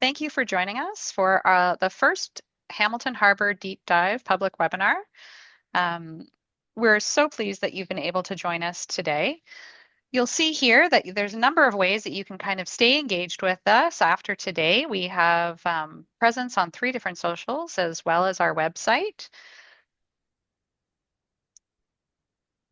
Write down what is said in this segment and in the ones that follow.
Thank you for joining us for the first Hamilton Harbour Deep Dive public webinar. Um, we're so pleased that you've been able to join us today. You'll see here that there's a number of ways that you can kind of stay engaged with us after today. We have presence on 3 different socials as well as our website.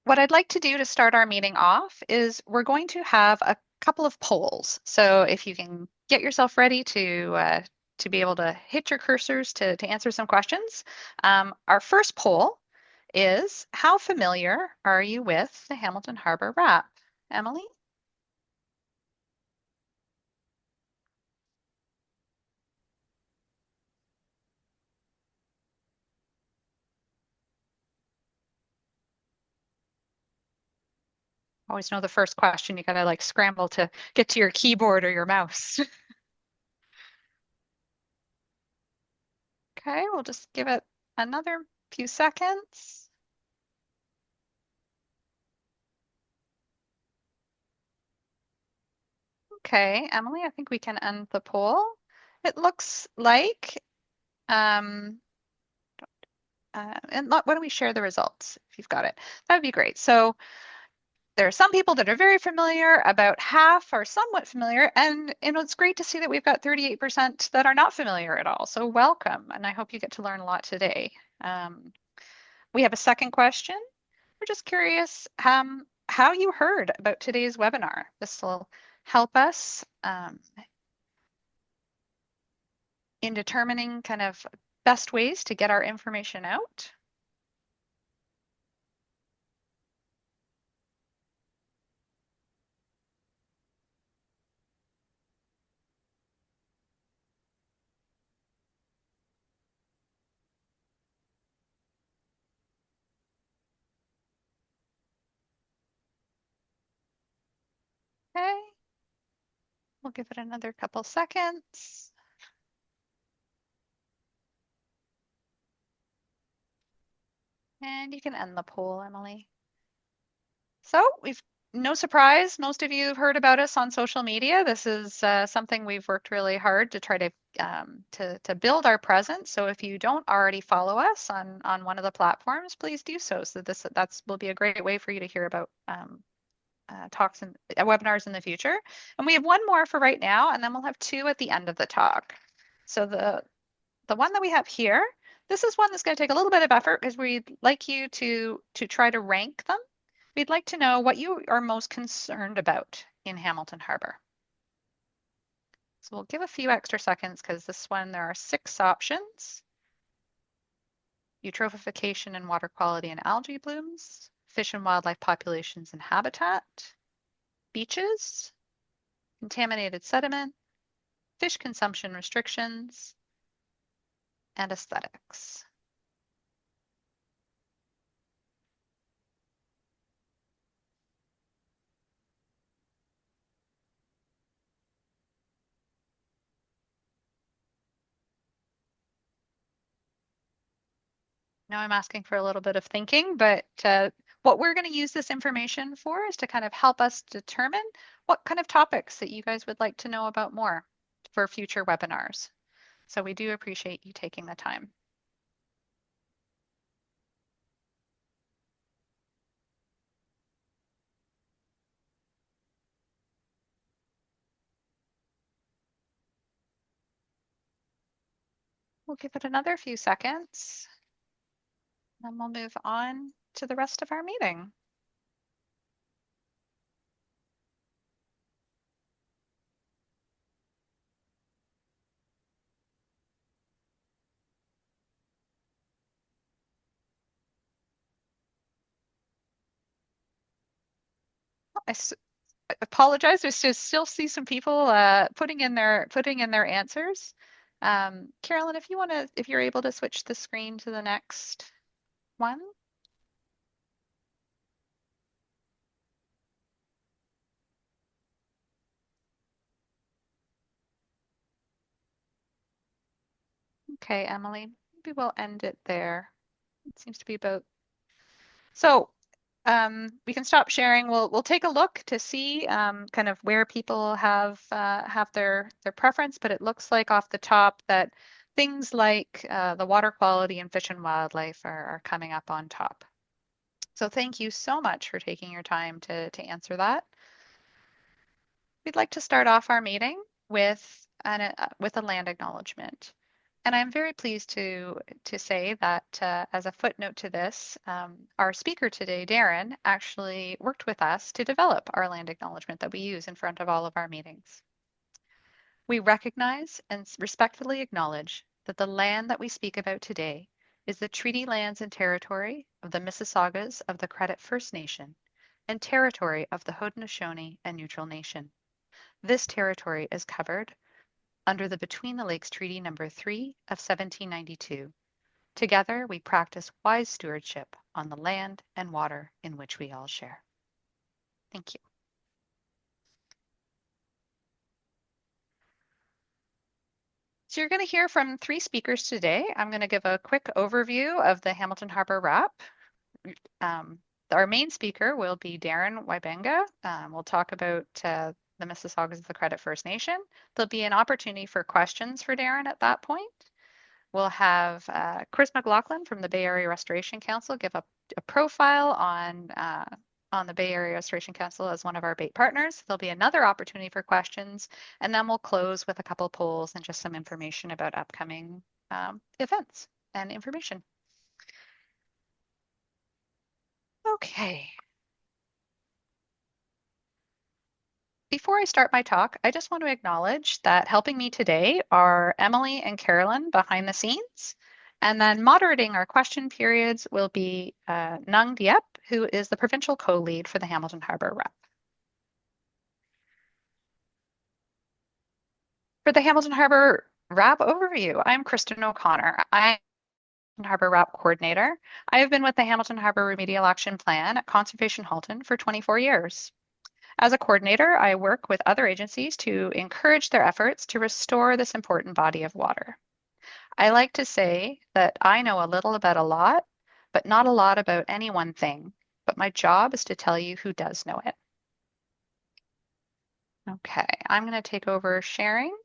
What I'd like to do to start our meeting off is we're going to have a couple of polls. So if you can get yourself ready to be able to hit your cursors to answer some questions. Our first poll is how familiar are you with the Hamilton Harbour RAP? Emily? Always know the first question. You gotta like scramble to get to your keyboard or your mouse. Okay, we'll just give it another few seconds. Okay, Emily, I think we can end the poll. It looks like, um, and why don't we share the results if you've got it? That would be great. So there are some people that are very familiar, about half are somewhat familiar, and it's great to see that we've got 38% that are not familiar at all. So welcome, and I hope you get to learn a lot today. We have a second question. We're just curious how you heard about today's webinar. This will help us in determining kind of best ways to get our information out. Okay, we'll give it another couple seconds. And you can end the poll, Emily. So we've no surprise, most of you have heard about us on social media. This is something we've worked really hard to try to build our presence. So if you don't already follow us on one of the platforms, please do so. So that's will be a great way for you to hear about talks and webinars in the future. And we have one more for right now, and then we'll have 2 at the end of the talk. So the one that we have here, this is one that's going to take a little bit of effort because we'd like you to try to rank them. We'd like to know what you are most concerned about in Hamilton Harbour. So we'll give a few extra seconds because this one, there are 6 options. Eutrophication and water quality and algae blooms, fish and wildlife populations and habitat, beaches, contaminated sediment, fish consumption restrictions, and aesthetics. Now I'm asking for a little bit of thinking, but what we're going to use this information for is to kind of help us determine what kind of topics that you guys would like to know about more for future webinars. So we do appreciate you taking the time. We'll give it another few seconds, and we'll move on to the rest of our meeting. I apologize. Still see some people putting in their answers. Carolyn, if you're able to switch the screen to the next one. Okay, Emily, maybe we'll end it there. It seems to be about. So We can stop sharing. We'll take a look to see kind of where people have their preference, but it looks like off the top that things like the water quality and fish and wildlife are coming up on top. So thank you so much for taking your time to answer that. We'd like to start off our meeting with a land acknowledgement. And I'm very pleased to say that as a footnote to this, our speaker today, Darin, actually worked with us to develop our land acknowledgement that we use in front of all of our meetings. We recognize and respectfully acknowledge that the land that we speak about today is the treaty lands and territory of the Mississaugas of the Credit First Nation and territory of the Haudenosaunee and Neutral Nation. This territory is covered under the Between the Lakes Treaty Number 3 of 1792. Together, we practice wise stewardship on the land and water in which we all share. Thank you. So you're going to hear from three speakers today. I'm going to give a quick overview of the Hamilton Harbour RAP. Our main speaker will be Darin Wybenga. We'll talk about the Mississaugas of the Credit First Nation. There'll be an opportunity for questions for Darin at that point. We'll have Chris McLaughlin from the Bay Area Restoration Council give a profile on the Bay Area Restoration Council as one of our BAIT partners. There'll be another opportunity for questions, and then we'll close with a couple polls and just some information about upcoming events and information. Okay. Before I start my talk, I just want to acknowledge that helping me today are Emily and Carolyn behind the scenes. And then moderating our question periods will be Nung Diep, who is the provincial co-lead for the Hamilton Harbour RAP. For the Hamilton Harbour RAP overview, I'm Kristen O'Connor. I'm Harbour RAP coordinator. I have been with the Hamilton Harbour Remedial Action Plan at Consultation Halton for 24 years. As a coordinator, I work with other agencies to encourage their efforts to restore this important body of water. I like to say that I know a little about a lot, but not a lot about any one thing. But my job is to tell you who does know it. Okay, I'm going to take over sharing.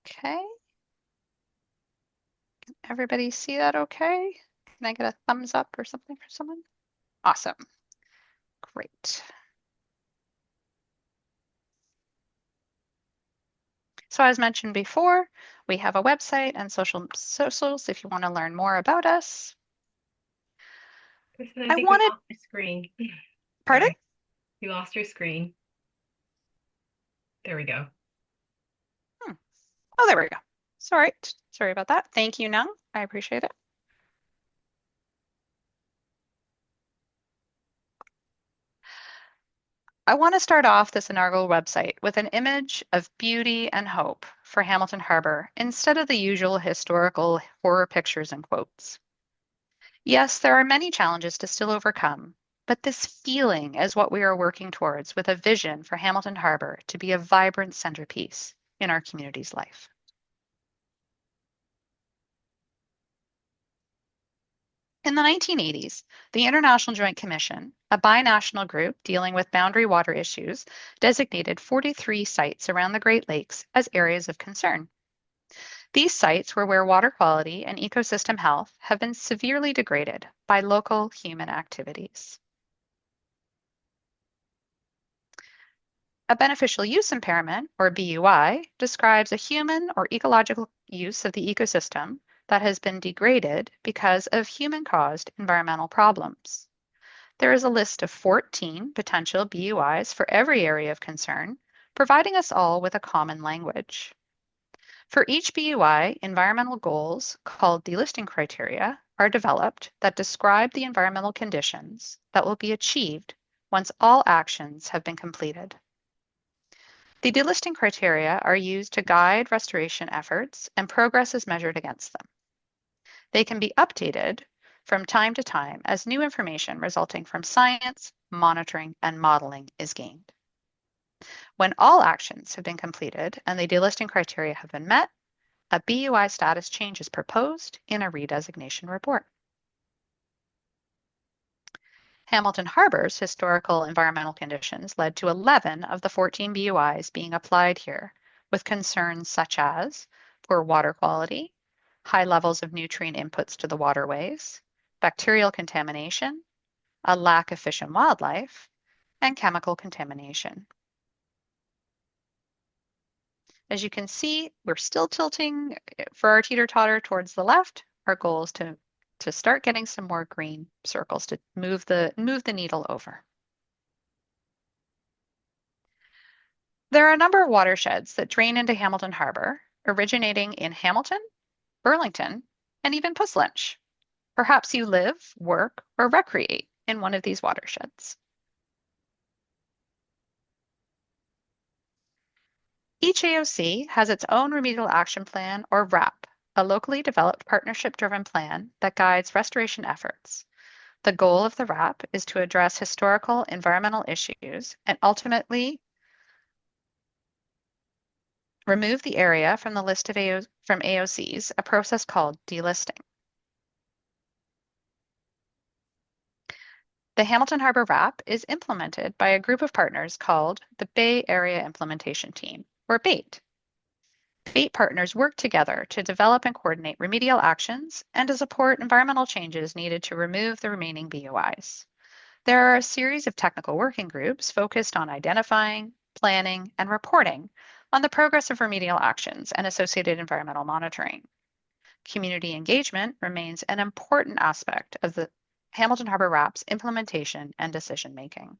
Okay. Can everybody see that okay? Can I get a thumbs up or something from someone? Awesome. Great. So as mentioned before, we have a website and socials if you want to learn more about us. Kristen, I think we lost your screen. Pardon? Sorry. You lost your screen. There we go. Oh, there we go. Sorry about that. Thank you, Nung. I appreciate it. I want to start off this inaugural website with an image of beauty and hope for Hamilton Harbour instead of the usual historical horror pictures and quotes. Yes, there are many challenges to still overcome, but this feeling is what we are working towards with a vision for Hamilton Harbour to be a vibrant centerpiece in our community's life. In the 1980s, the International Joint Commission, a binational group dealing with boundary water issues, designated 43 sites around the Great Lakes as areas of concern. These sites were where water quality and ecosystem health have been severely degraded by local human activities. A beneficial use impairment, or BUI, describes a human or ecological use of the ecosystem that has been degraded because of human-caused environmental problems. There is a list of 14 potential BUIs for every area of concern, providing us all with a common language. For each BUI, environmental goals, called delisting criteria, are developed that describe the environmental conditions that will be achieved once all actions have been completed. The delisting criteria are used to guide restoration efforts, and progress is measured against them. They can be updated from time to time as new information resulting from science, monitoring, and modeling is gained. When all actions have been completed and the delisting criteria have been met, a BUI status change is proposed in a redesignation report. Hamilton Harbour's historical environmental conditions led to 11 of the 14 BUIs being applied here, with concerns such as poor water quality, high levels of nutrient inputs to the waterways, bacterial contamination, a lack of fish and wildlife, and chemical contamination. As you can see, we're still tilting for our teeter-totter towards the left. Our goal is to start getting some more green circles to move the needle over. There are a number of watersheds that drain into Hamilton Harbour, originating in Hamilton, Burlington, and even Puss Lynch. Perhaps you live, work, or recreate in one of these watersheds. Each AOC has its own Remedial Action Plan, or RAP, a locally developed partnership-driven plan that guides restoration efforts. The goal of the RAP is to address historical environmental issues and ultimately remove the area from the list of from AOCs, a process called delisting. The Hamilton Harbour RAP is implemented by a group of partners called the Bay Area Implementation Team, or BAIT. BAIT partners work together to develop and coordinate remedial actions and to support environmental changes needed to remove the remaining BUIs. There are a series of technical working groups focused on identifying, planning, and reporting on the progress of remedial actions and associated environmental monitoring. Community engagement remains an important aspect of the Hamilton Harbour RAP's implementation and decision making.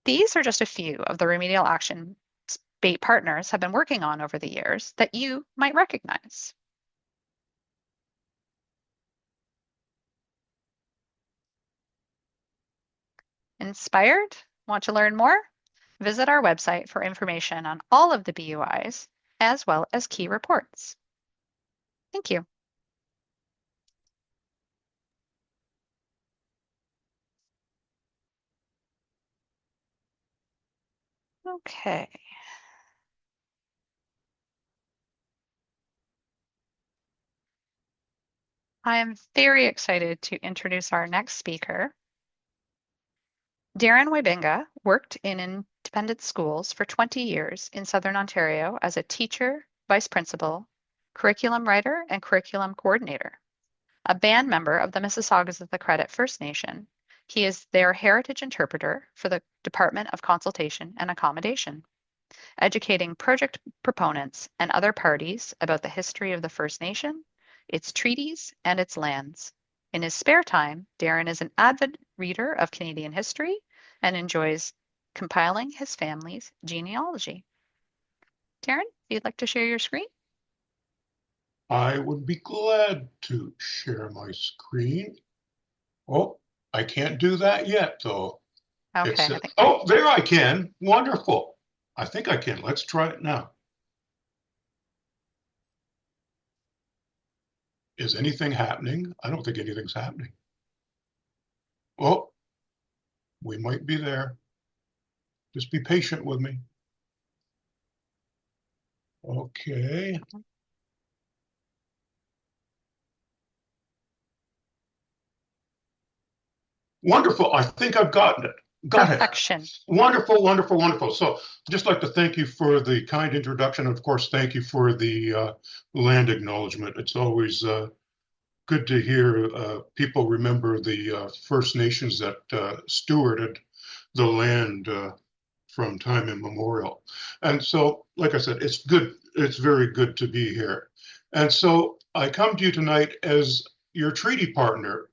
These are just a few of the remedial action BAIT partners have been working on over the years that you might recognize. Inspired? Want to learn more? Visit our website for information on all of the BUIs, as well as key reports. Thank you. Okay. I am very excited to introduce our next speaker. Darin Wybenga worked in independent schools for 20 years in Southern Ontario as a teacher, vice principal, curriculum writer, and curriculum coordinator. A band member of the Mississaugas of the Credit First Nation, he is their heritage interpreter for the Department of Consultation and Accommodation, educating project proponents and other parties about the history of the First Nation, its treaties, and its lands. In his spare time, Darin is an avid reader of Canadian history and enjoys compiling his family's genealogy. Darin, if you'd like to share your screen. I would be glad to share my screen. Oh, I can't do that yet, though. Okay. Oh, there I can. Wonderful. I think I can. Let's try it now. Is anything happening? I don't think anything's happening. Oh, we might be there. Just be patient with me. Okay. Wonderful. I think I've gotten it. Got Perfection. it. Wonderful, wonderful, wonderful. So I'd just like to thank you for the kind introduction. And of course, thank you for the land acknowledgement. It's always good to hear people remember the First Nations that stewarded the land from time immemorial. And so, like I said, it's good. It's very good to be here. And so I come to you tonight as your treaty partner,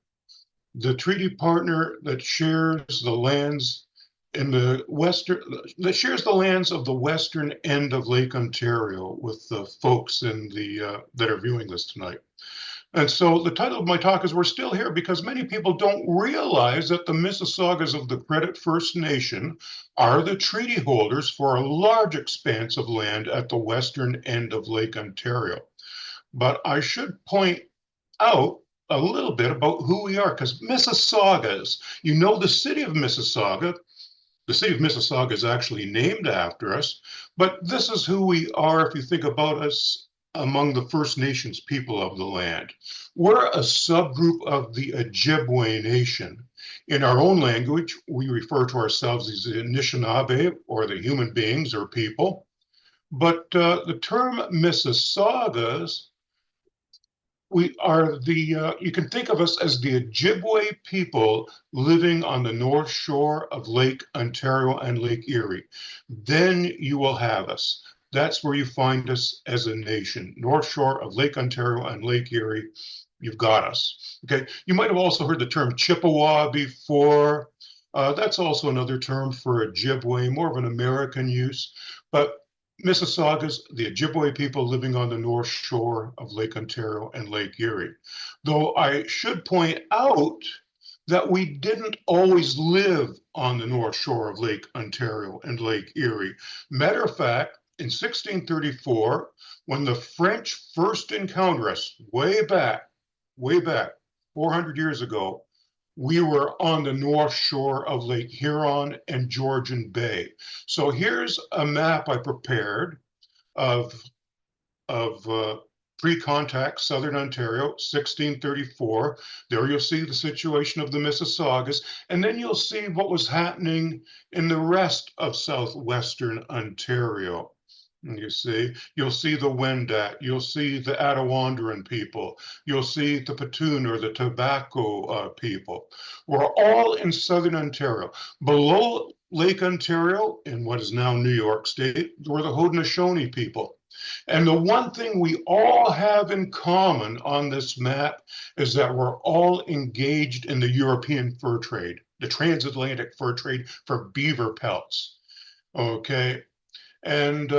the treaty partner that shares the lands in the western, that shares the lands of the western end of Lake Ontario with the folks in the that are viewing this tonight. And so the title of my talk is We're Still Here because many people don't realize that the Mississaugas of the Credit First Nation are the treaty holders for a large expanse of land at the western end of Lake Ontario. But I should point out a little bit about who we are because Mississaugas, you know the city of Mississauga, The city of Mississauga is actually named after us, but this is who we are if you think about us among the First Nations people of the land. We're a subgroup of the Ojibwe Nation. In our own language, we refer to ourselves as the Anishinaabe, or the human beings or people. But the term Mississaugas, we are you can think of us as the Ojibwe people living on the north shore of Lake Ontario and Lake Erie. Then you will have us. That's where you find us as a nation, north shore of Lake Ontario and Lake Erie. You've got us. Okay. You might have also heard the term Chippewa before. That's also another term for Ojibwe, more of an American use. But Mississaugas, the Ojibwe people living on the north shore of Lake Ontario and Lake Erie. Though I should point out that we didn't always live on the north shore of Lake Ontario and Lake Erie. Matter of fact, in 1634, when the French first encountered us way back, 400 years ago, we were on the north shore of Lake Huron and Georgian Bay. So here's a map I prepared of pre-contact Southern Ontario, 1634. There you'll see the situation of the Mississaugas, and then you'll see what was happening in the rest of southwestern Ontario. You'll see the Wendat, you'll see the Attawandaron people, you'll see the Petun or the Tobacco people. We're all in southern Ontario. Below Lake Ontario, in what is now New York State, were the Haudenosaunee people. And the one thing we all have in common on this map is that we're all engaged in the European fur trade, the transatlantic fur trade for beaver pelts. Okay. And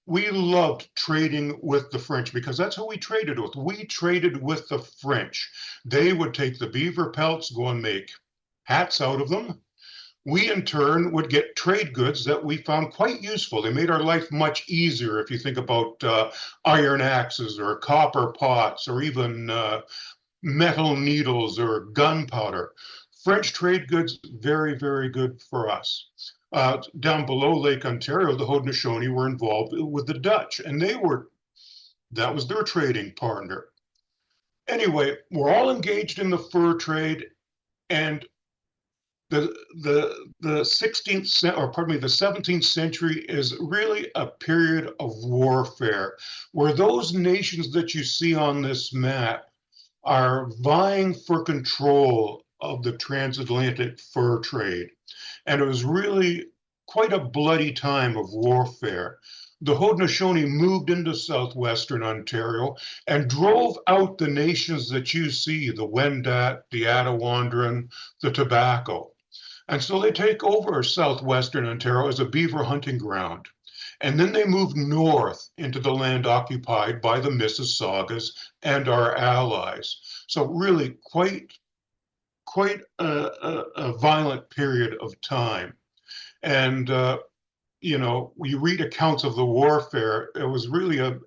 we loved trading with the French because that's who we traded with. We traded with the French. They would take the beaver pelts, go and make hats out of them. We, in turn, would get trade goods that we found quite useful. They made our life much easier if you think about iron axes or copper pots or even metal needles or gunpowder. French trade goods, very, very good for us. Down below Lake Ontario, the Haudenosaunee were involved with the Dutch, and that was their trading partner. Anyway, we're all engaged in the fur trade, and the 17th century is really a period of warfare, where those nations that you see on this map are vying for control of the transatlantic fur trade. And it was really quite a bloody time of warfare. The Haudenosaunee moved into southwestern Ontario and drove out the nations that you see, the Wendat, the Attawandaron, the Tobacco. And so they take over southwestern Ontario as a beaver hunting ground. And then they moved north into the land occupied by the Mississaugas and our allies. So really quite a violent period of time. And we read accounts of the warfare. It was really a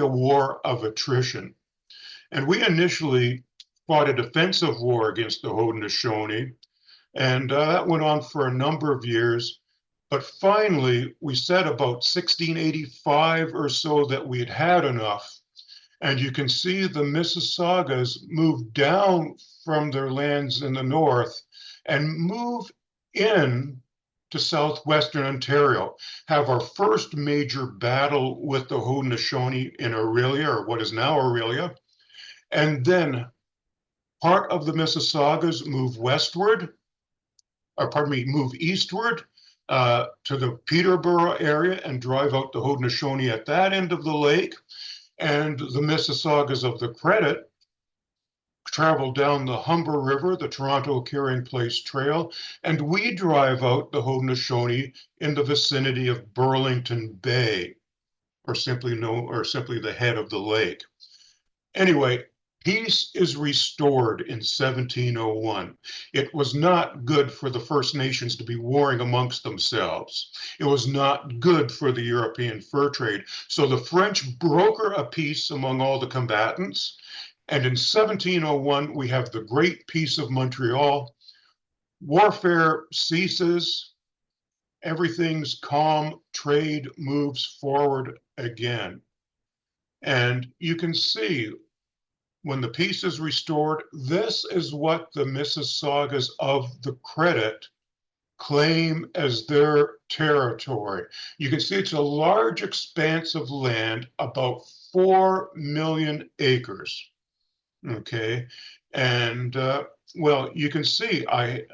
war of attrition. And we initially fought a defensive war against the Haudenosaunee, and that went on for a number of years. But finally, we said about 1685 or so that we had had enough. And you can see the Mississaugas move down from their lands in the north and move in to southwestern Ontario, have our first major battle with the Haudenosaunee in Aurelia, or what is now Aurelia. And then part of the Mississaugas move move eastward to the Peterborough area and drive out the Haudenosaunee at that end of the lake. And the Mississaugas of the Credit travel down the Humber River, the Toronto Carrying Place Trail, and we drive out the Haudenosaunee in the vicinity of Burlington Bay, or simply the head of the lake. Anyway, peace is restored in 1701. It was not good for the First Nations to be warring amongst themselves. It was not good for the European fur trade. So the French broker a peace among all the combatants. And in 1701, we have the Great Peace of Montreal. Warfare ceases. everything's calm, trade moves forward again. And you can see when the peace is restored, this is what the Mississaugas of the Credit claim as their territory. You can see it's a large expanse of land, about 4 million acres. Okay. And well, you can see I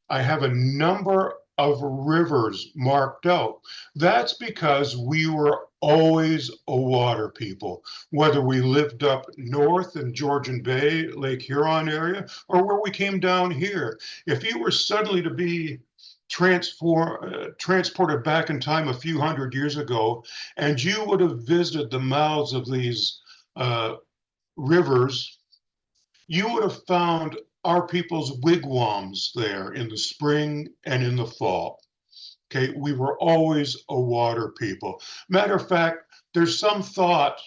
have a number of rivers marked out. That's because we were always a water people, whether we lived up north in Georgian Bay, Lake Huron area, or where we came down here. If you were suddenly to be transported back in time a few hundred years ago, and you would have visited the mouths of these rivers, you would have found our people's wigwams there in the spring and in the fall. Okay, we were always a water people. Matter of fact, there's some thought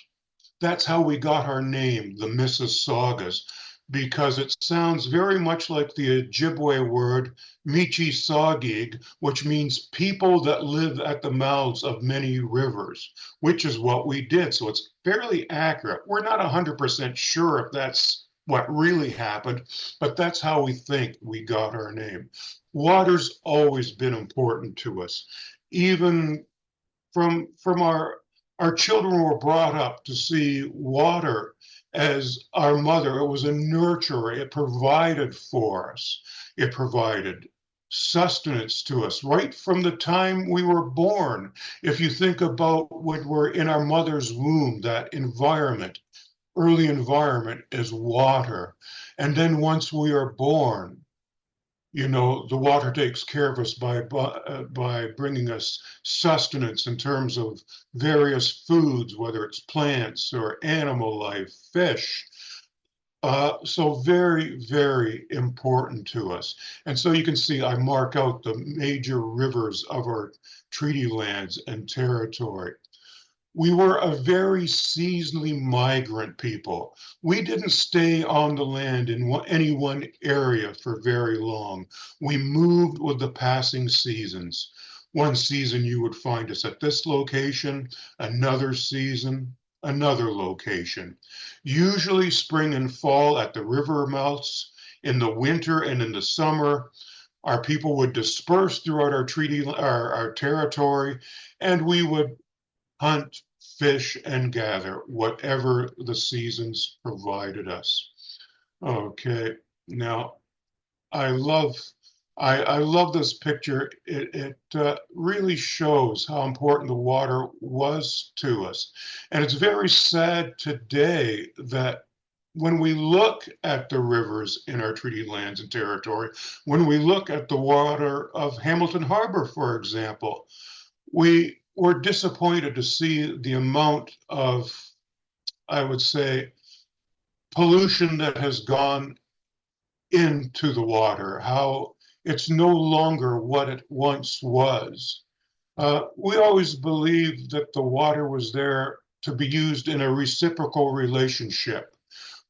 that's how we got our name, the Mississaugas, because it sounds very much like the Ojibwe word Michi-Sagig, which means people that live at the mouths of many rivers, which is what we did. So it's fairly accurate. We're not 100% sure if that's what really happened, but that's how we think we got our name. Water's always been important to us. Even from our children were brought up to see water as our mother. It was a nurturer. It provided for us. It provided sustenance to us right from the time we were born. If you think about when we're in our mother's womb, that environment, early environment is water. And then once we are born, you know, the water takes care of us by bringing us sustenance in terms of various foods, whether it's plants or animal life, fish. So very, very important to us. And so you can see I mark out the major rivers of our treaty lands and territory. We were a very seasonally migrant people. We didn't stay on the land in any one area for very long. We moved with the passing seasons. One season you would find us at this location, another season, another location. Usually spring and fall at the river mouths. In the winter and in the summer, our people would disperse throughout our territory, and we would hunt, fish, and gather, whatever the seasons provided us. Okay, now I love I love this picture. It really shows how important the water was to us. And it's very sad today that when we look at the rivers in our treaty lands and territory, when we look at the water of Hamilton Harbor, for example, we were disappointed to see the amount of, I would say, pollution that has gone into the water, how it's no longer what it once was. We always believed that the water was there to be used in a reciprocal relationship.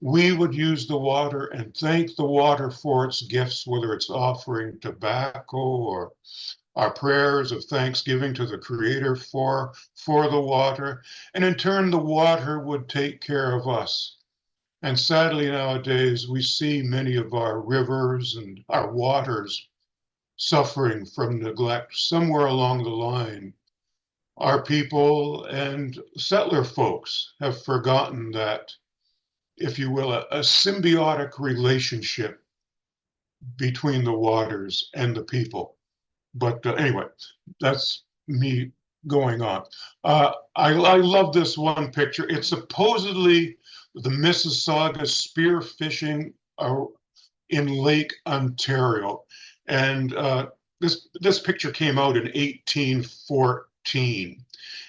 We would use the water and thank the water for its gifts, whether it's offering tobacco or our prayers of thanksgiving to the Creator for the water. And in turn, the water would take care of us. And sadly, nowadays, we see many of our rivers and our waters suffering from neglect somewhere along the line. Our people and settler folks have forgotten that, if you will, a symbiotic relationship between the waters and the people. But anyway, that's me going on. I love this one picture. It's supposedly the Mississauga spear fishing in Lake Ontario. And this picture came out in 1814.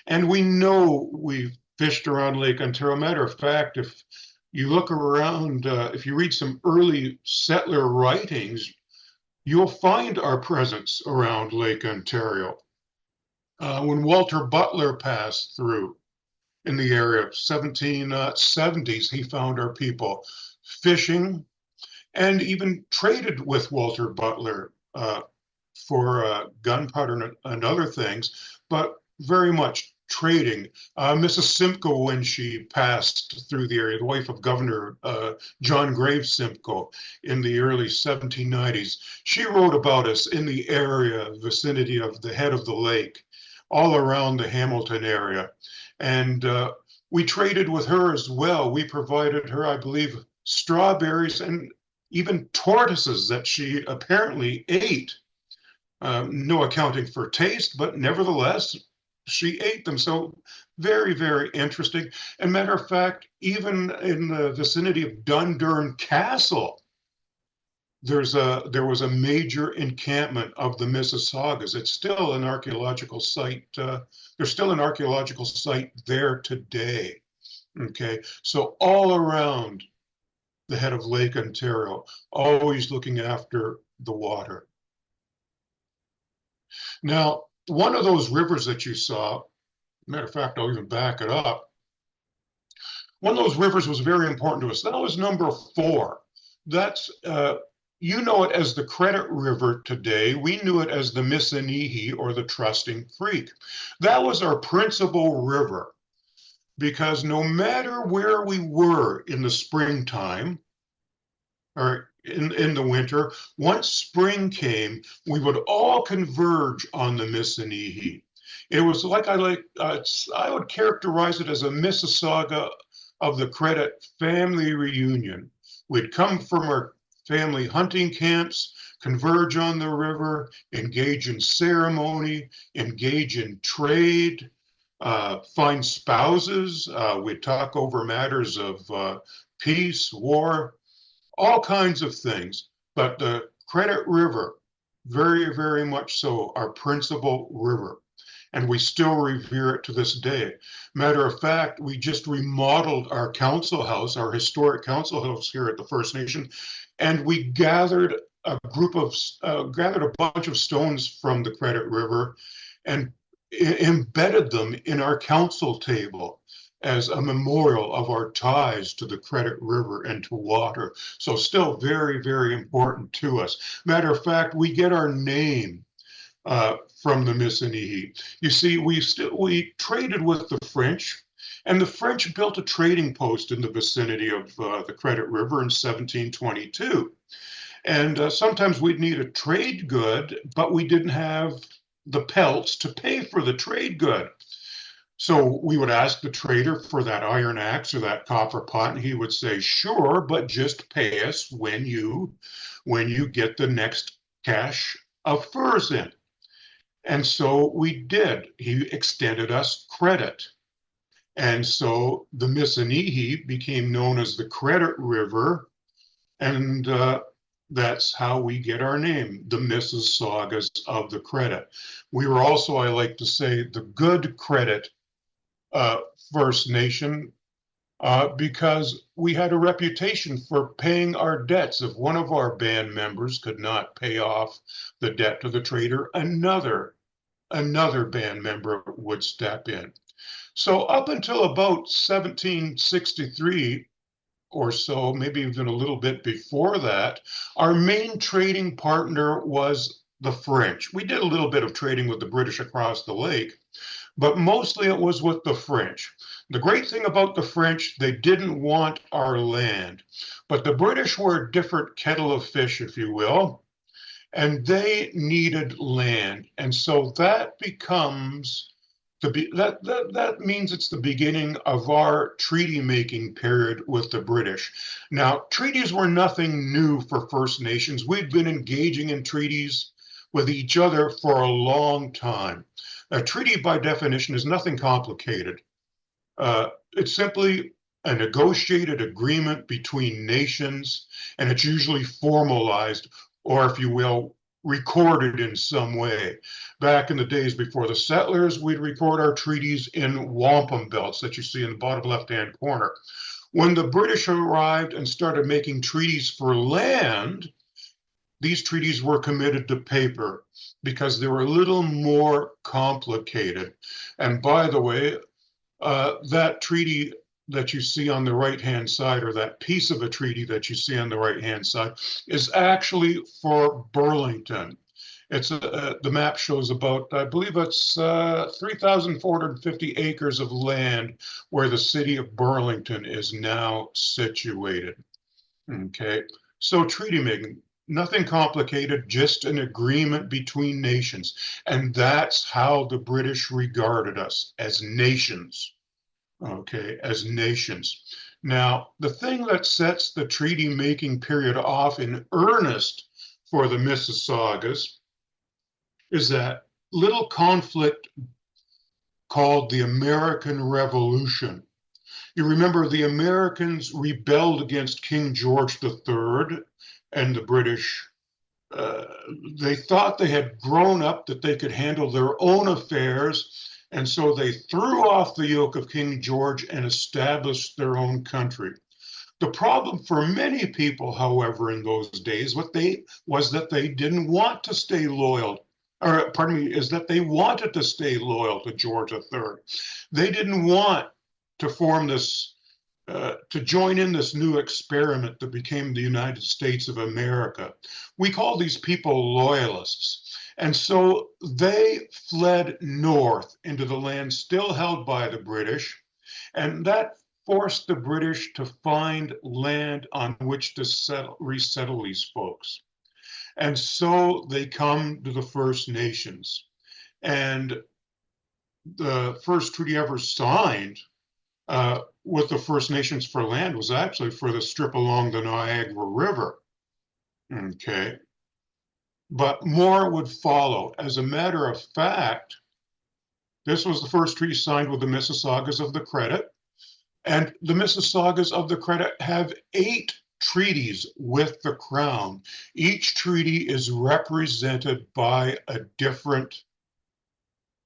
And we know we fished around Lake Ontario. Matter of fact, if you look around, if you read some early settler writings, you'll find our presence around Lake Ontario. When Walter Butler passed through in the area of 1770s, he found our people fishing and even traded with Walter Butler for gunpowder and other things, but very much trading. Mrs. Simcoe, when she passed through the area, the wife of Governor John Graves Simcoe in the early 1790s, she wrote about us in the area, vicinity of the head of the lake, all around the Hamilton area. And we traded with her as well. We provided her, I believe, strawberries and even tortoises that she apparently ate. No accounting for taste, but nevertheless, she ate them. So very, very interesting. And matter of fact, even in the vicinity of Dundurn Castle, there was a major encampment of the Mississaugas. It's still an archaeological site. There's still an archaeological site there today. Okay, so all around the head of Lake Ontario, always looking after the water. Now, one of those rivers that you saw, matter of fact, I'll even back it up. One of those rivers was very important to us. That was number 4. That's you know it as the Credit River today. We knew it as the Mississaugas or the Trusting Creek. That was our principal river because no matter where we were in the springtime or in the winter, once spring came, we would all converge on the Mississaugas. It was like I would characterize it as a Mississauga of the Credit family reunion. We'd come from our family hunting camps, converge on the river, engage in ceremony, engage in trade, find spouses. We'd talk over matters of peace, war, all kinds of things. But the Credit River, very, very much so, our principal river. And we still revere it to this day. Matter of fact, we just remodeled our council house, our historic council house here at the First Nation, and we gathered a bunch of stones from the Credit River and embedded them in our council table as a memorial of our ties to the Credit River and to water. So still very, very important to us. Matter of fact, we get our name from the Mississaugas. You see, we traded with the French, and the French built a trading post in the vicinity of the Credit River in 1722. And sometimes we'd need a trade good, but we didn't have the pelts to pay for the trade good. So we would ask the trader for that iron axe or that copper pot, and he would say, sure, but just pay us when you get the next cache of furs in. And so we did. He extended us credit. And so the Mississaugas became known as the Credit River, and that's how we get our name, the Mississaugas of the Credit. We were also, I like to say, the Good Credit First Nation because we had a reputation for paying our debts. If one of our band members could not pay off the debt to the trader, another band member would step in. So up until about 1763 or so, maybe even a little bit before that, our main trading partner was the French. We did a little bit of trading with the British across the lake, but mostly it was with the French. The great thing about the French, they didn't want our land, but the British were a different kettle of fish, if you will, and they needed land. And so that becomes that means it's the beginning of our treaty making period with the British. Now, treaties were nothing new for First Nations. We'd been engaging in treaties with each other for a long time. A treaty, by definition, is nothing complicated. It's simply a negotiated agreement between nations, and it's usually formalized, or if you will, recorded in some way. Back in the days before the settlers, we'd record our treaties in wampum belts that you see in the bottom left-hand corner. When the British arrived and started making treaties for land, these treaties were committed to paper because they were a little more complicated. And by the way, that treaty that you see on the right-hand side, or that piece of a treaty that you see on the right-hand side, is actually for Burlington. It's the map shows about, I believe it's 3,450 acres of land where the city of Burlington is now situated. Okay, so treaty making, nothing complicated, just an agreement between nations. And that's how the British regarded us, as nations. Okay, as nations. Now, the thing that sets the treaty making period off in earnest for the Mississaugas is that little conflict called the American Revolution. You remember the Americans rebelled against King George III and the British. Uh, they thought they had grown up, that they could handle their own affairs, and so they threw off the yoke of King George and established their own country. The problem for many people, however, in those days, was that they didn't want to stay loyal, or pardon me, is that they wanted to stay loyal to George III. They didn't want to form this, to join in this new experiment that became the United States of America. We call these people loyalists. And so they fled north into the land still held by the British, and that forced the British to find land on which to resettle these folks. And so they come to the First Nations. And the first treaty ever signed with the First Nations for land was actually for the strip along the Niagara River. Okay. But more would follow. As a matter of fact, this was the first treaty signed with the Mississaugas of the Credit. And the Mississaugas of the Credit have 8 treaties with the Crown. Each treaty is represented by a different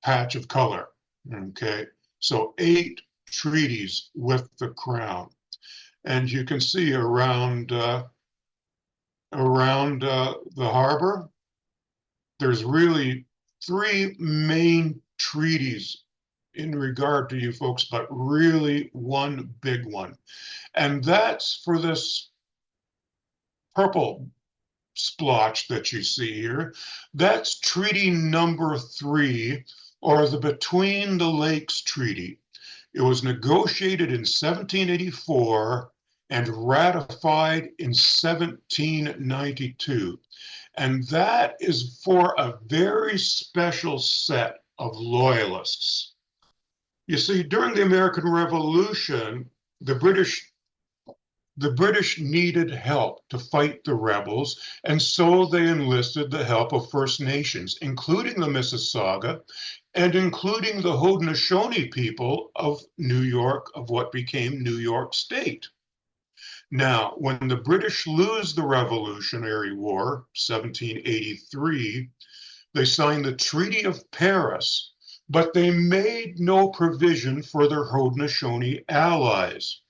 patch of color. Okay. So 8 treaties with the Crown. And you can see around the harbor, there's really 3 main treaties in regard to you folks, but really one big one. And that's for this purple splotch that you see here. That's treaty number 3, or the Between the Lakes Treaty. It was negotiated in 1784 and ratified in 1792. And that is for a very special set of loyalists. You see, during the American Revolution, the British needed help to fight the rebels, and so they enlisted the help of First Nations, including the Mississauga, and including the Haudenosaunee people of New York, of what became New York State. Now, when the British lose the Revolutionary War, 1783, they signed the Treaty of Paris, but they made no provision for their Haudenosaunee allies.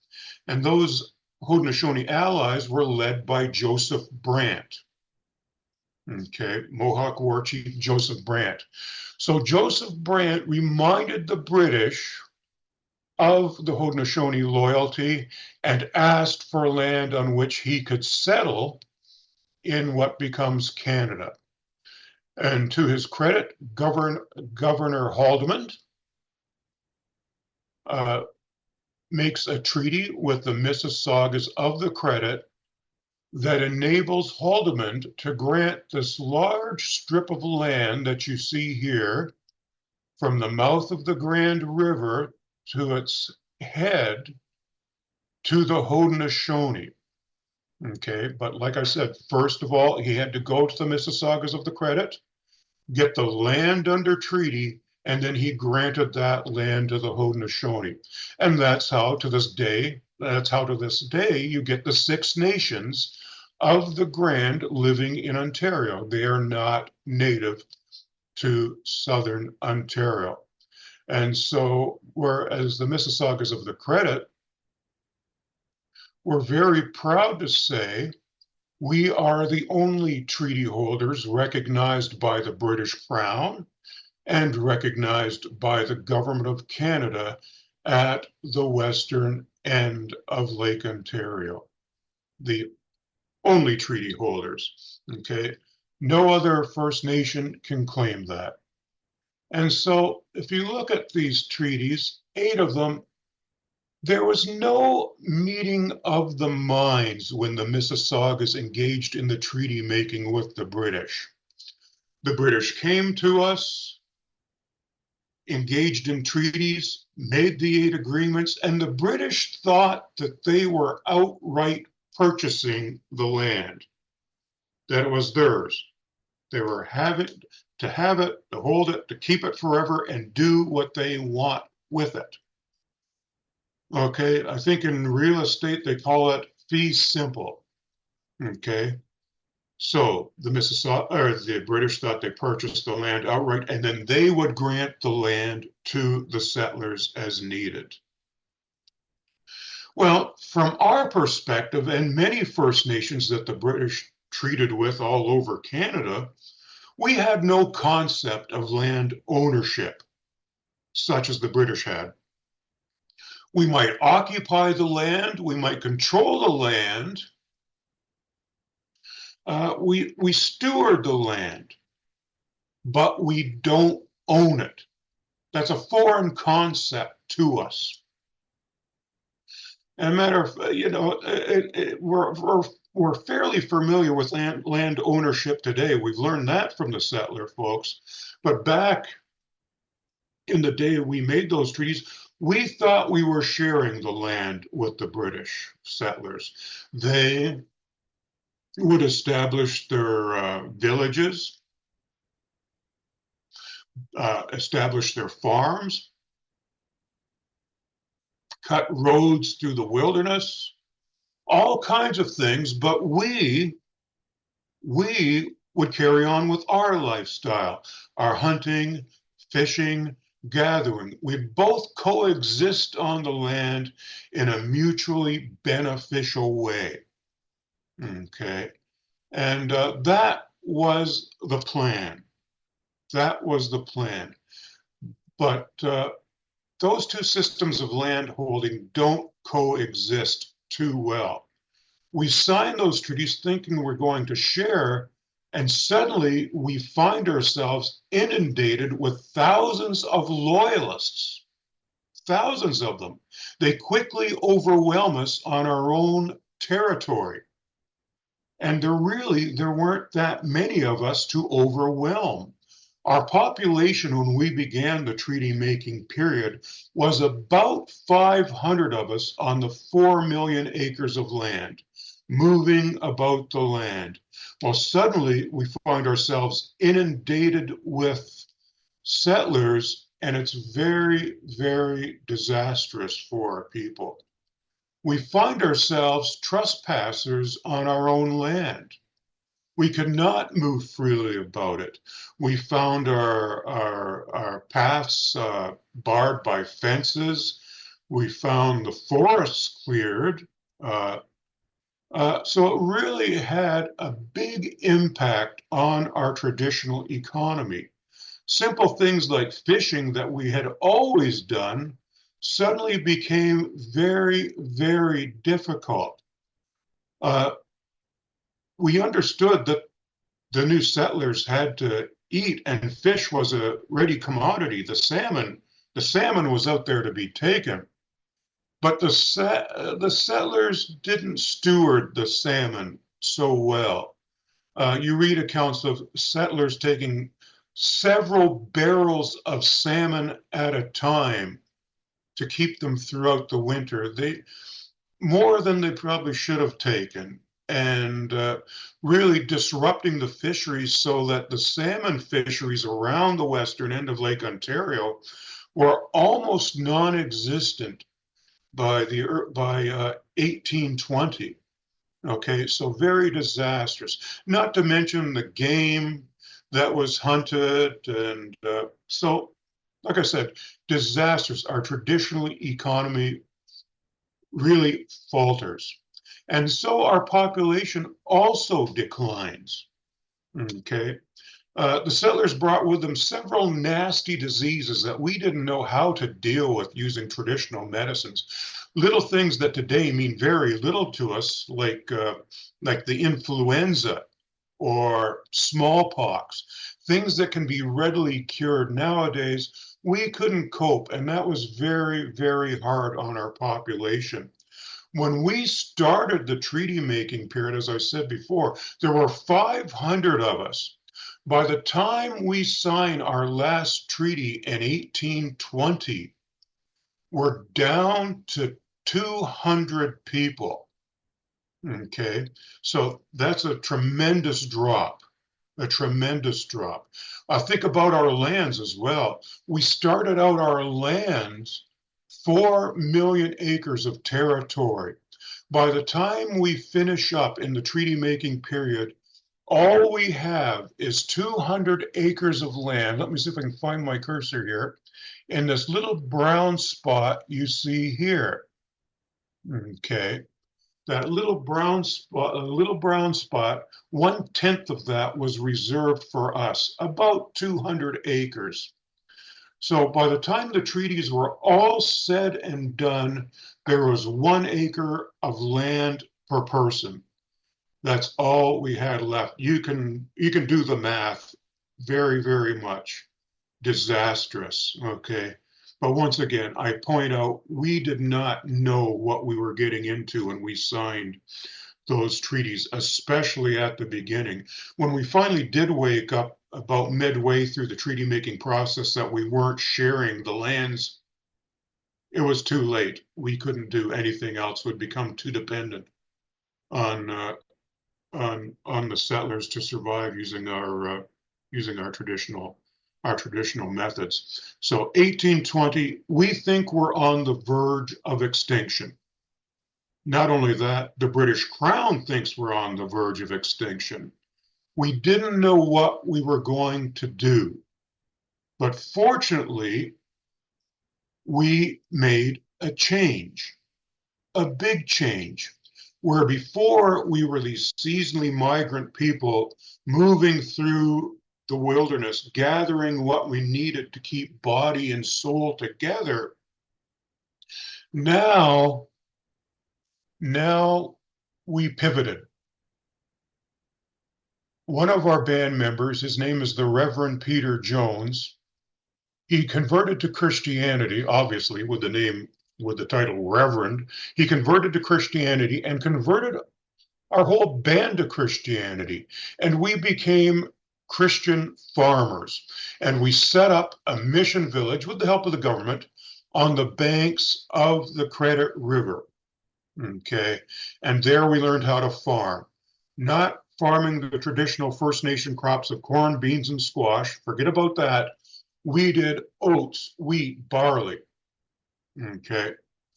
And those Haudenosaunee allies were led by Joseph Brant. Okay, Mohawk War Chief Joseph Brant. So Joseph Brant reminded the British of the Haudenosaunee loyalty and asked for land on which he could settle in what becomes Canada. And to his credit, Governor Halton makes a treaty with the Mississaugas of the Credit that enables Halton to grant this large strip of land that you see here from the mouth of the Grand River to its head to the Haudenosaunee. Okay, but like I said, first of all, he had to go to the Mississaugas of the Credit, get the land under treaty, and then he granted that land to the Haudenosaunee. And that's how to this day you get the 6 nations of the Grand living in Ontario. They are not native to southern Ontario. And so, whereas the Mississaugas of the Credit, we're very proud to say we are the only treaty holders recognized by the British Crown and recognized by the Government of Canada at the western end of Lake Ontario. The only treaty holders. Okay. No other First Nation can claim that. And so if you look at these treaties, 8 of them, there was no meeting of the minds when the Mississaugas engaged in the treaty making with the British. The British came to us, engaged in treaties, made the 8 agreements, and the British thought that they were outright purchasing the land, that it was theirs. They were having to have it, to hold it, to keep it forever, and do what they want with it. Okay, I think in real estate they call it fee simple. Okay, so the the British thought they purchased the land outright, and then they would grant the land to the settlers as needed. Well, from our perspective, and many First Nations that the British treated with all over Canada, we had no concept of land ownership, such as the British had. We might occupy the land, we might control the land, we steward the land, but we don't own it. That's a foreign concept to us. And a matter of, we're fairly familiar with land ownership today. We've learned that from the settler folks. But back in the day we made those treaties, we thought we were sharing the land with the British settlers. They would establish their villages, establish their farms, cut roads through the wilderness, all kinds of things, but we would carry on with our lifestyle, our hunting, fishing, gathering. We both coexist on the land in a mutually beneficial way. Okay, and that was the plan. That was the plan. But those two systems of land holding don't coexist too well. We sign those treaties thinking we're going to share, and suddenly we find ourselves inundated with thousands of loyalists, thousands of them. They quickly overwhelm us on our own territory. And there weren't that many of us to overwhelm. Our population when we began the treaty making period was about 500 of us on the 4 million acres of land, moving about the land. Well, suddenly we find ourselves inundated with settlers, and it's very, very disastrous for our people. We find ourselves trespassers on our own land. We could not move freely about it. We found our paths barred by fences. We found the forests cleared. So it really had a big impact on our traditional economy. Simple things like fishing that we had always done suddenly became very, very difficult. We understood that the new settlers had to eat, and fish was a ready commodity. The salmon was out there to be taken. But the settlers didn't steward the salmon so well. You read accounts of settlers taking several barrels of salmon at a time to keep them throughout the winter. More than they probably should have taken, and really disrupting the fisheries so that the salmon fisheries around the western end of Lake Ontario were almost non-existent by 1820. Okay, so very disastrous. Not to mention the game that was hunted, and so, like I said, disasters. Our traditional economy really falters. And so our population also declines. Okay. The settlers brought with them several nasty diseases that we didn't know how to deal with using traditional medicines. Little things that today mean very little to us, like the influenza, or smallpox, things that can be readily cured nowadays, we couldn't cope. And that was very, very hard on our population. When we started the treaty making period, as I said before, there were 500 of us. By the time we signed our last treaty in 1820, we're down to 200 people. Okay, so that's a tremendous drop, a tremendous drop. Think about our lands as well. We started out our lands 4 million acres of territory. By the time we finish up in the treaty making period, all we have is 200 acres of land. Let me see if I can find my cursor here. In this little brown spot you see here. Okay, that little brown spot, 1/10 of that was reserved for us, about 200 acres. So by the time the treaties were all said and done, there was 1 acre of land per person. That's all we had left. You can do the math. Very, very much disastrous. Okay. But once again, I point out we did not know what we were getting into when we signed those treaties, especially at the beginning. When we finally did wake up about midway through the treaty making process that we weren't sharing the lands, it was too late. We couldn't do anything else. We'd become too dependent on the settlers to survive using our traditional methods. So 1820, we think we're on the verge of extinction. Not only that, the British Crown thinks we're on the verge of extinction. We didn't know what we were going to do. But fortunately, we made a change, a big change, where before we were these seasonally migrant people moving through the wilderness, gathering what we needed to keep body and soul together. Now we pivoted. One of our band members, his name is the Reverend Peter Jones. He converted to Christianity, obviously, with the title Reverend. He converted to Christianity and converted our whole band to Christianity. And we became Christian farmers. And we set up a mission village with the help of the government on the banks of the Credit River. Okay. And there we learned how to farm, not farming the traditional First Nation crops of corn, beans, and squash. Forget about that. We did oats, wheat, barley. Okay.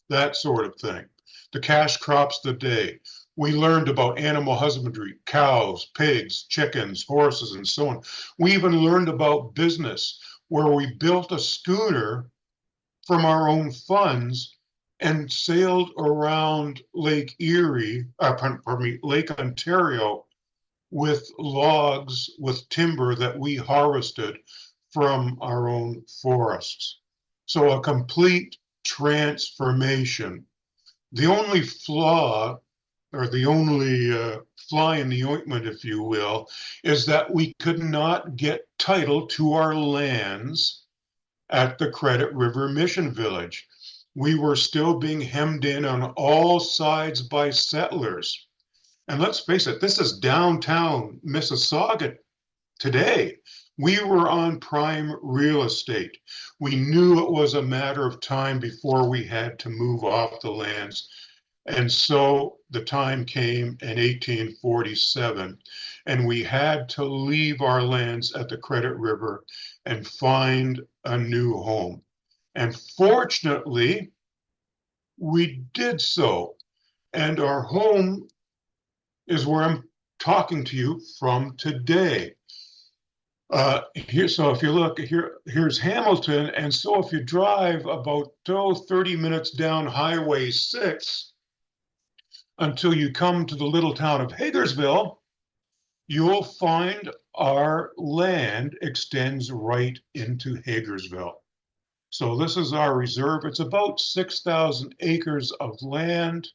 That sort of thing. The cash crops of the day. We learned about animal husbandry, cows, pigs, chickens, horses, and so on. We even learned about business, where we built a schooner from our own funds and sailed around Lake Lake Ontario with logs, with timber that we harvested from our own forests. So a complete transformation. The only flaw, or the only fly in the ointment, if you will, is that we could not get title to our lands at the Credit River Mission Village. We were still being hemmed in on all sides by settlers. And let's face it, this is downtown Mississauga today. We were on prime real estate. We knew it was a matter of time before we had to move off the lands. And so the time came in 1847, and we had to leave our lands at the Credit River and find a new home. And fortunately, we did so. And our home is where I'm talking to you from today. So if you look here's Hamilton. And so if you drive about 30 minutes down Highway 6 until you come to the little town of Hagersville, you'll find our land extends right into Hagersville. So this is our reserve. It's about 6,000 acres of land,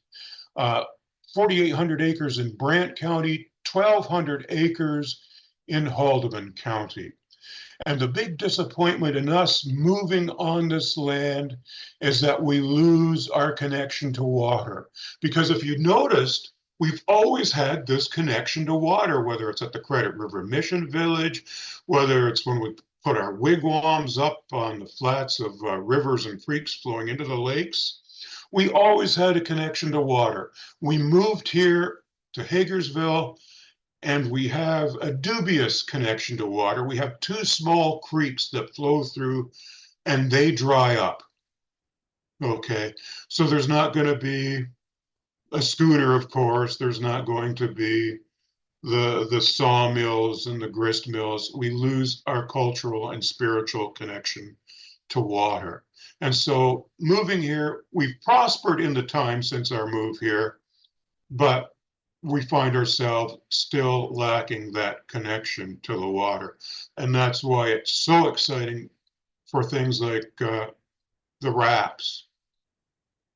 4,800 acres in Brant County, 1,200 acres in Halton County. And the big disappointment in us moving on this land is that we lose our connection to water. Because if you noticed, we've always had this connection to water, whether it's at the Credit River Mission Village, whether it's when we put our wigwams up on the flats of rivers and creeks flowing into the lakes. We always had a connection to water. We moved here to Hagersville, and we have a dubious connection to water. We have two small creeks that flow through, and they dry up. Okay, so there's not going to be a schooner, of course. There's not going to be the sawmills and the grist mills. We lose our cultural and spiritual connection to water. And so moving here, we've prospered in the time since our move here, but we find ourselves still lacking that connection to the water. And that's why it's so exciting for things like the RAPs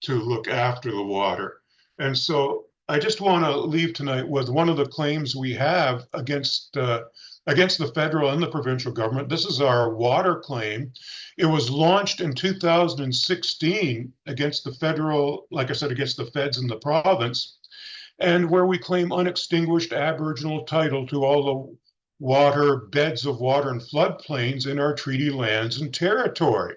to look after the water. And so I just want to leave tonight with one of the claims we have against the federal and the provincial government. This is our water claim. It was launched in 2016 against the federal, like I said, against the feds in the province, and where we claim unextinguished Aboriginal title to all the water, beds of water and floodplains in our treaty lands and territory.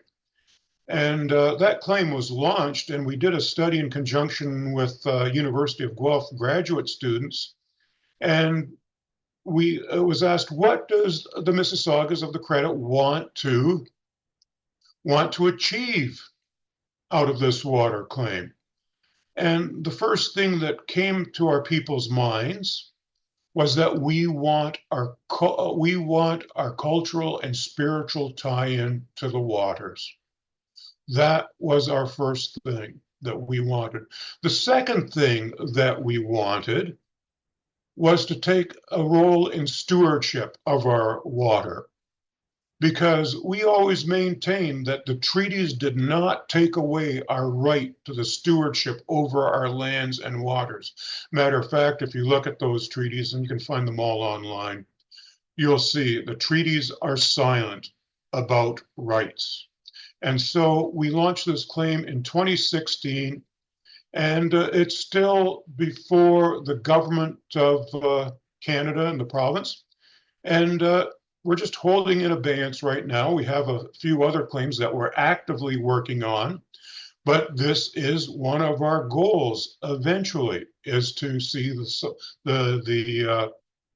And that claim was launched, and we did a study in conjunction with University of Guelph graduate students. And it was asked, what does the Mississaugas of the Credit want to achieve out of this water claim? And the first thing that came to our people's minds was that we want our cultural and spiritual tie-in to the waters. That was our first thing that we wanted. The second thing that we wanted was to take a role in stewardship of our water, because we always maintained that the treaties did not take away our right to the stewardship over our lands and waters. Matter of fact, if you look at those treaties, and you can find them all online, you'll see the treaties are silent about rights. And so we launched this claim in 2016, and it's still before the government of Canada and the province. And we're just holding in abeyance right now. We have a few other claims that we're actively working on, but this is one of our goals eventually, is to see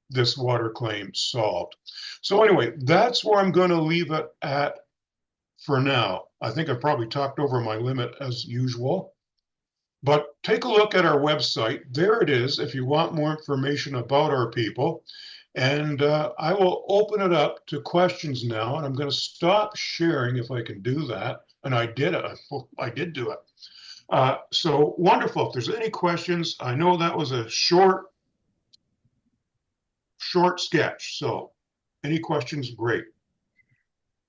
this water claim solved. So anyway, that's where I'm going to leave it at for now. I think I've probably talked over my limit as usual, but take a look at our website. There it is if you want more information about our people. And I will open it up to questions now, and I'm going to stop sharing if I can do that. And I did it. I did do it. So wonderful. If there's any questions, I know that was a short sketch. So any questions, great.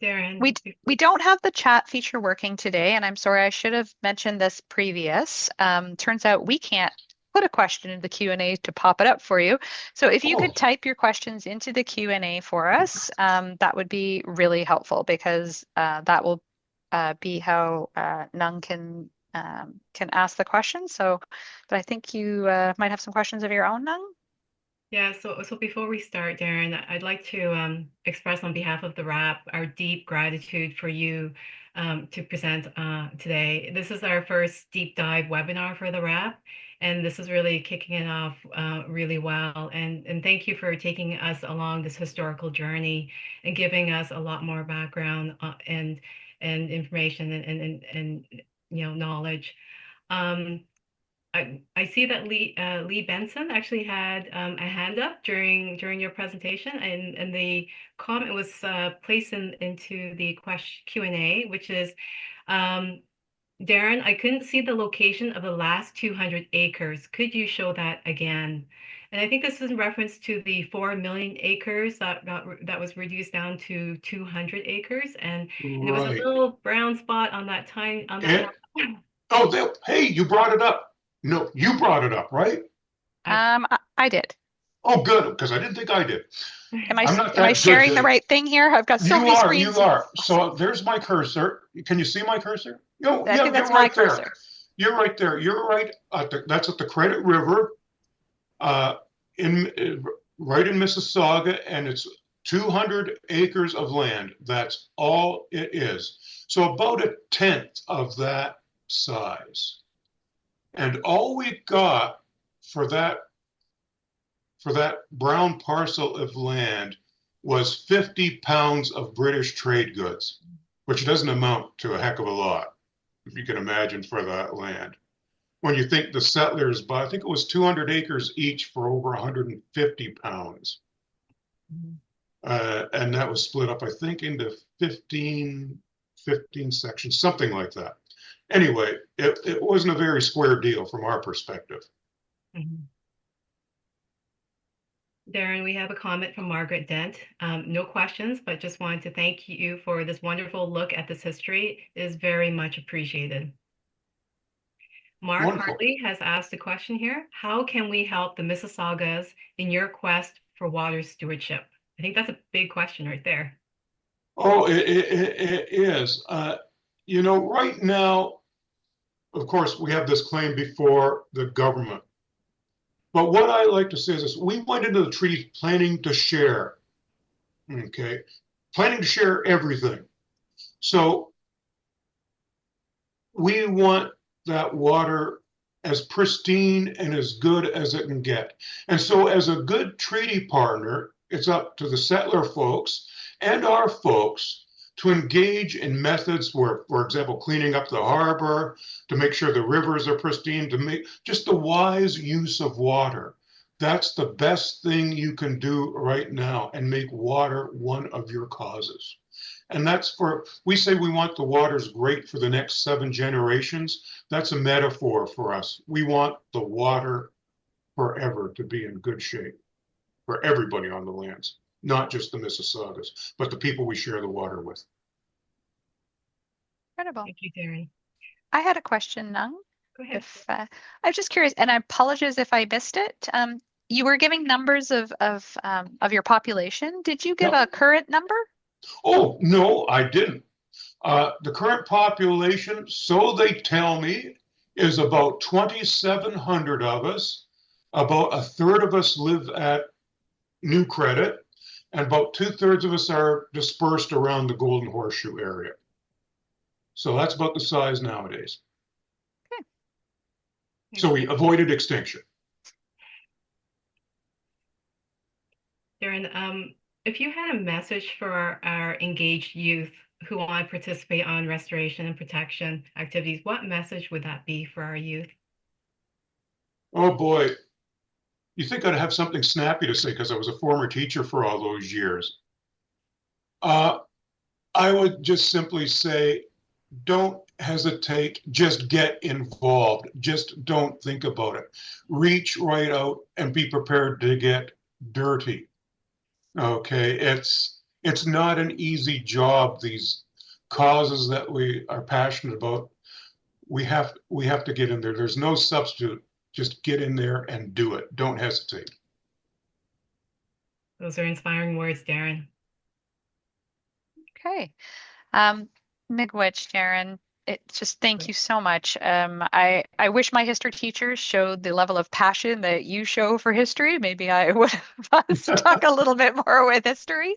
Darin, We don't have the chat feature working today, and I'm sorry, I should have mentioned this previous. Turns out we can't put a question in the Q&A to pop it up for you. So if you could type your questions into the Q&A for us, that would be really helpful, because that will be how Nung can ask the question. So, but I think you might have some questions of your own, Nung. yeah, so before we start, Darin, I'd like to express on behalf of the RAP our deep gratitude for you to present today. This is our first deep dive webinar for the RAP, and this is really kicking it off really well. And thank you for taking us along this historical journey and giving us a lot more background and information and knowledge. I see that Lee Benson actually had a hand up during your presentation, and the comment was placed into the Q&A, which is, Darin, I couldn't see the location of the last 200 acres. Could you show that again? And I think this is in reference to the 4 million acres that was reduced down to 200 acres, and there was a Right. little brown spot on that map. Hey, you brought it up. No, you brought it up, right? I did. Oh, good, because I didn't think I did. Am I I'm not am I that good, sharing the Dave. right thing here? I've got so You many are, you screens. are. Awesome. So there's my cursor. Can you see my cursor? No, I yeah, think that's you're my right there. cursor. You're right there. You're right at that's at the Credit River, uh, in right in Mississauga, and it's 200 acres of land. That's all it is. So about a tenth of that size. And all we got for that brown parcel of land was 50 pounds of British trade goods, which doesn't amount to a heck of a lot, if you can imagine, for that land. When you think the settlers bought, I think it was 200 acres each for over 150 pounds. And that was split up, I think, into 15 sections, something like that. Anyway, it wasn't a very square deal from our perspective. Mhm. Darin, we have a comment from Margaret Dent. No questions, but just wanted to thank you for this wonderful look at this history. It is very much appreciated. Mark Wonderful. Hartley has asked a question here. How can we help the Mississaugas in your quest for water stewardship? I think that's a big question right there. Oh, it is. Right now, of course, we have this claim before the government. But what I like to say is this: we went into the treaty planning to share, okay? Planning to share everything. So we want that water as pristine and as good as it can get. And so, as a good treaty partner, it's up to the settler folks and our folks to engage in methods where, for example, cleaning up the harbor, to make sure the rivers are pristine, to make just the wise use of water. That's the best thing you can do right now and make water one of your causes. And we say we want the waters great for the next 7 generations. That's a metaphor for us. We want the water forever to be in good shape for everybody on the lands, not just the Mississaugas, but the people we share the water with. Incredible. Thank you, Darin. I had a question, Nung. Go ahead. If I was just curious, and I apologize if I missed it. You were giving numbers of your population. Did you give Yep. a current number? Oh, no, I didn't. The current population, so they tell me, is about 2,700 of us. About a third of us live at New Credit, and about two-thirds of us are dispersed around the Golden Horseshoe area. So that's about the size nowadays. Okay. So we avoided extinction. Darin, if you had a message for our engaged youth who want to participate on restoration and protection activities, what message would that be for our youth? Oh boy, you think I'd have something snappy to say because I was a former teacher for all those years. Uh, I would just simply say, don't hesitate, just get involved. Just don't think about it. Reach right out and be prepared to get dirty. Okay, it's not an easy job. These causes that we are passionate about, we have to get in there. There's no substitute. Just get in there and do it. Don't hesitate. Those are inspiring words, Darin. Okay. Miigwech, Darren, just thank Great. you so much. I wish my history teachers showed the level of passion that you show for history. Maybe I would have stuck a little bit more with history.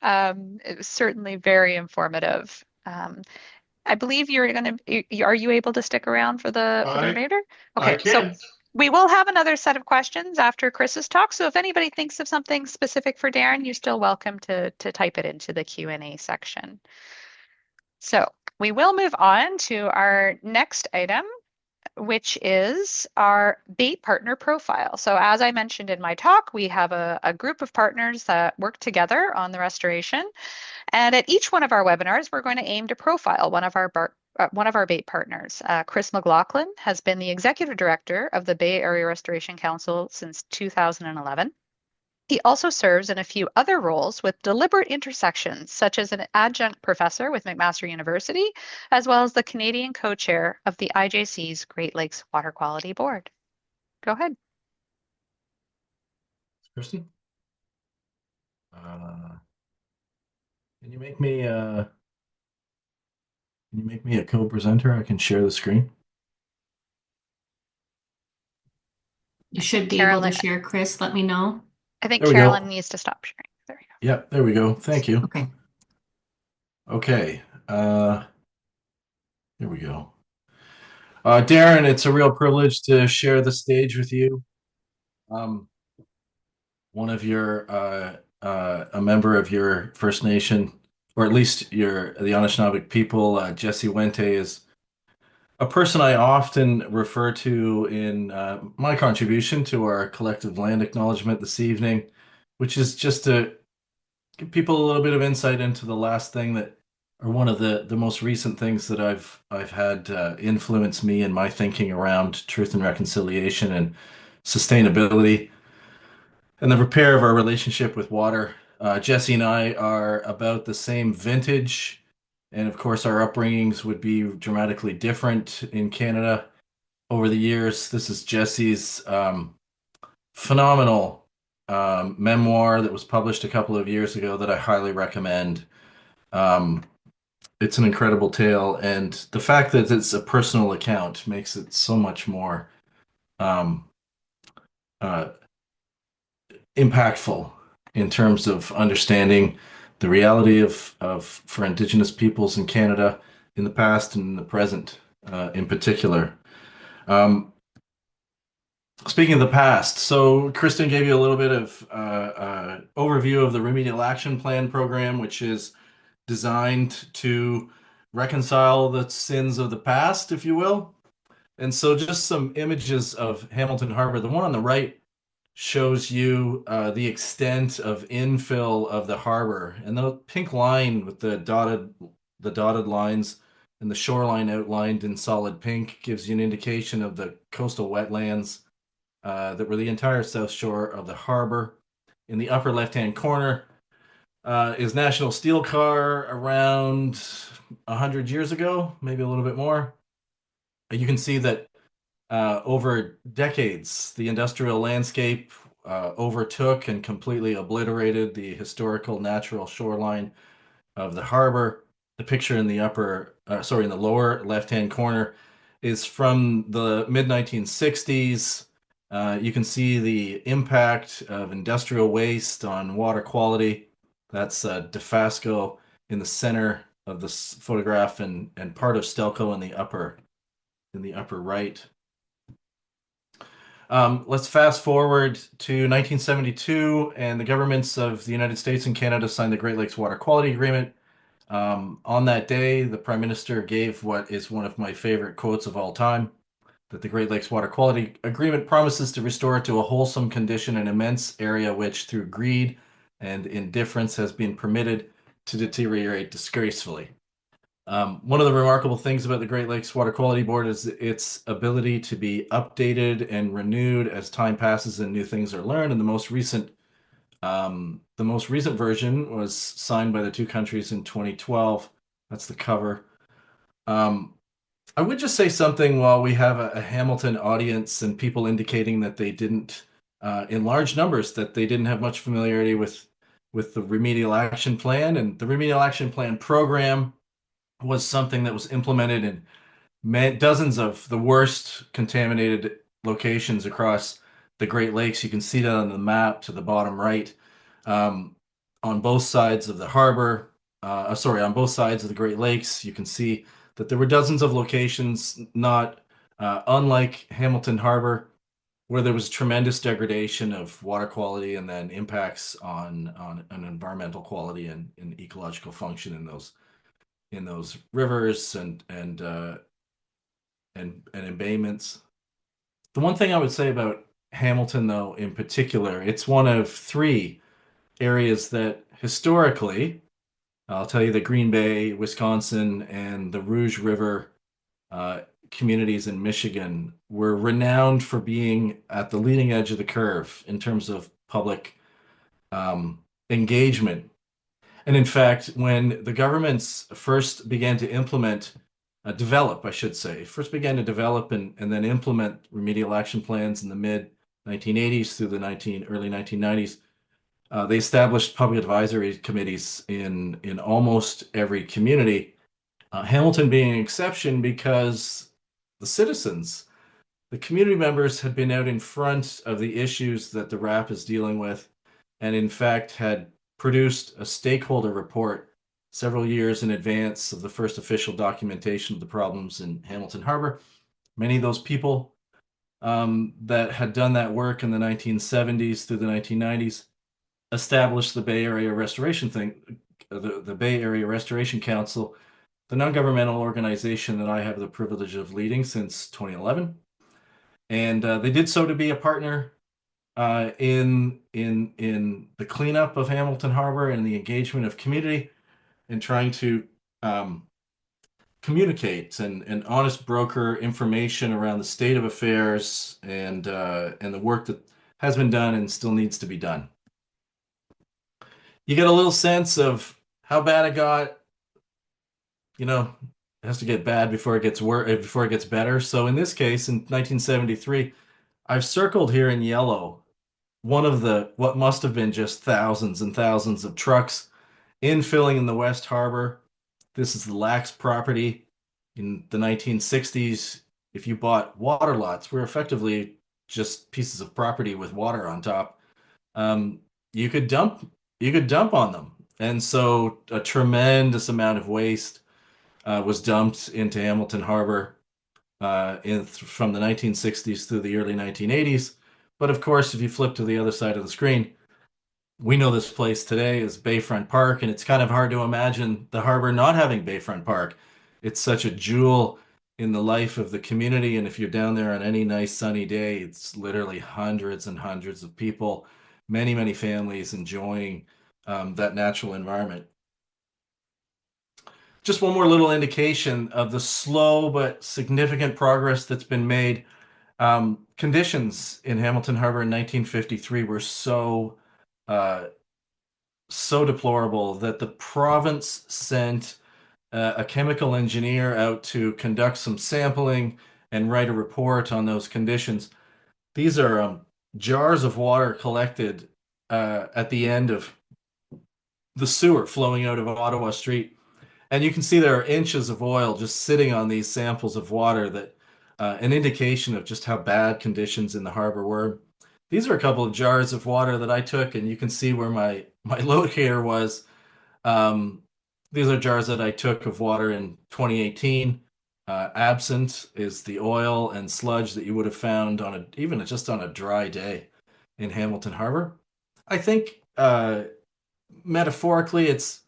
It was certainly very informative. I believe you're going to, are you able to stick around for the I remainder? I Okay, so can. we will have another set of questions after Chris's talk. So if anybody thinks of something specific for Darren, you're still welcome to type it into the Q&A section. So we will move on to our next item, which is our bait partner profile. So as I mentioned in my talk, we have a group of partners that work together on the restoration. And at each one of our webinars, we're going to aim to profile one of our bait partners. Chris McLaughlin has been the executive director of the Bay Area Restoration Council since 2011. He also serves in a few other roles with deliberate intersections, such as an adjunct professor with McMaster University, as well as the Canadian co-chair of the IJC's Great Lakes Water Quality Board. Go ahead. Kristen, uh, can you make me a co-presenter? I can share the screen. You I think should be able to Carolyn, share, Chris. Let me know. I think There we Carolyn go. needs to stop sharing. There we go. Yep, there we go. Thank you. Okay. Okay. Here we go. Darin, it's a real privilege to share the stage with you. Um, one of your a member of your First Nation, or at least the Anishinaabe people, Jesse Wente, is a person I often refer to in my contribution to our collective land acknowledgement this evening, which is just to give people a little bit of insight into the last thing that, or one of the most recent things that I've had influence me in my thinking around truth and reconciliation and sustainability and the repair of our relationship with water. Jesse and I are about the same vintage, and of course, our upbringings would be dramatically different in Canada over the years. This is Jesse's phenomenal memoir that was published a couple of years ago that I highly recommend. Um, it's an incredible tale, and the fact that it's a personal account makes it so much more um, uh, impactful in terms of understanding the reality of for Indigenous peoples in Canada in the past and in the present, in particular. Um, Speaking of the past, so Kristen gave you a little bit of overview of the Remedial Action Plan program, which is designed to reconcile the sins of the past, if you will. And so just some images of Hamilton Harbor. The one on the right shows you the extent of infill of the harbor, and the pink line with the dotted lines and the shoreline outlined in solid pink gives you an indication of the coastal wetlands that were the entire south shore of the harbor. In the upper left-hand corner is National Steel Car around 100 years ago, maybe a little bit more. You can see that over decades, the industrial landscape overtook and completely obliterated the historical natural shoreline of the harbor. The picture in the in the lower left-hand corner is from the mid 1960s. You can see the impact of industrial waste on water quality. That's DeFasco in the center of this photograph, and part of Stelco in the upper right. Let's fast forward to 1972, and the governments of the United States and Canada signed the Great Lakes Water Quality Agreement. On that day, the Prime Minister gave what is one of my favorite quotes of all time, that the Great Lakes Water Quality Agreement promises to restore to a wholesome condition an immense area which, through greed and indifference, has been permitted to deteriorate disgracefully. One of the remarkable things about the Great Lakes Water Quality Board is its ability to be updated and renewed as time passes and new things are learned. And the most recent version was signed by the two countries in 2012. That's the cover. Um, I would just say something while we have a Hamilton audience and people indicating that they didn't, in large numbers, that they didn't have much familiarity with the Remedial Action Plan. And the Remedial Action Plan program was something that was implemented in dozens of the worst contaminated locations across the Great Lakes. You can see that on the map to the bottom right. On both sides of the harbor, on both sides of the Great Lakes, you can see that there were dozens of locations, not unlike Hamilton Harbor, where there was tremendous degradation of water quality and then impacts on an environmental quality and ecological function in those rivers and embayments. The one thing I would say about Hamilton, though, in particular, it's one of three areas that historically, I'll tell you, the Green Bay, Wisconsin, and the Rouge River communities in Michigan were renowned for being at the leading edge of the curve in terms of public engagement. And in fact, when the governments first began to develop, I should say, first began to develop and then implement remedial action plans in the mid 1980s through the early 1990s. They established public advisory committees in almost every community. Hamilton being an exception because the citizens, the community members had been out in front of the issues that the RAP is dealing with, and in fact had produced a stakeholder report several years in advance of the first official documentation of the problems in Hamilton Harbor. Many of those people that had done that work in the 1970s through the 1990s established the Bay Area Restoration the Bay Area Restoration Council, the non-governmental organization that I have the privilege of leading since 2011. And they did so to be a partner in the cleanup of Hamilton Harbor and the engagement of community in trying to communicate and honest broker information around the state of affairs and the work that has been done and still needs to be done. You get a little sense of how bad it got. You know, it has to get bad before it gets before it gets better. So in this case, in 1973, I've circled here in yellow one of the what must have been just thousands and thousands of trucks infilling in the West Harbor. This is the Lax property. In the 1960s, if you bought water lots, were effectively just pieces of property with water on top. Um, you could dump on them, and so a tremendous amount of waste was dumped into Hamilton Harbor from the 1960s through the early 1980s. But of course, if you flip to the other side of the screen, we know this place today is Bayfront Park, and it's kind of hard to imagine the harbor not having Bayfront Park. It's such a jewel in the life of the community, and if you're down there on any nice sunny day, it's literally hundreds and hundreds of people, many, many families enjoying that natural environment. Just one more little indication of the slow but significant progress that's been made. Conditions in Hamilton Harbor in 1953 were so deplorable that the province sent a chemical engineer out to conduct some sampling and write a report on those conditions. These are jars of water collected at the end of the sewer flowing out of Ottawa Street. And you can see there are inches of oil just sitting on these samples of water that an indication of just how bad conditions in the harbor were. These are a couple of jars of water that I took, and you can see where my locator was. These are jars that I took of water in 2018. Absent is the oil and sludge that you would have found on even just on a dry day in Hamilton Harbor. I think metaphorically, it's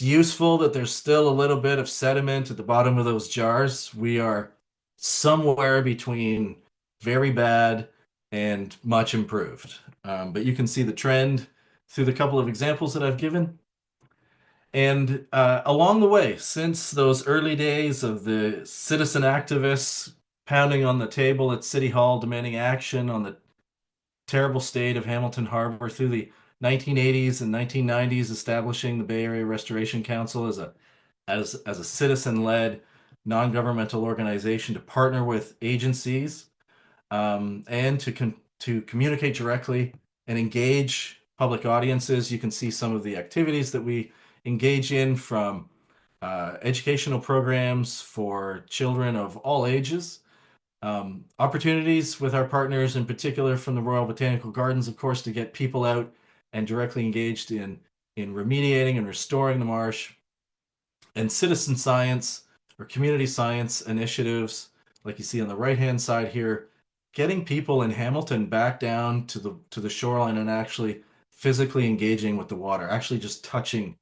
useful that there's still a little bit of sediment at the bottom of those jars. We are somewhere between very bad and much improved. But you can see the trend through the couple of examples that I've given. And along the way, since those early days of the citizen activists pounding on the table at City Hall demanding action on the terrible state of Hamilton Harbor through the 1980s and 1990s, establishing the Bay Area Restoration Council as a citizen-led non-governmental organization to partner with agencies and to communicate directly and engage public audiences. You can see some of the activities that we engage in, from educational programs for children of all ages, opportunities with our partners, in particular from the Royal Botanical Gardens, of course, to get people out and directly engaged in remediating and restoring the marsh, and citizen science or community science initiatives, like you see on the right-hand side here, getting people in Hamilton back down to the shoreline and actually physically engaging with the water, actually just touching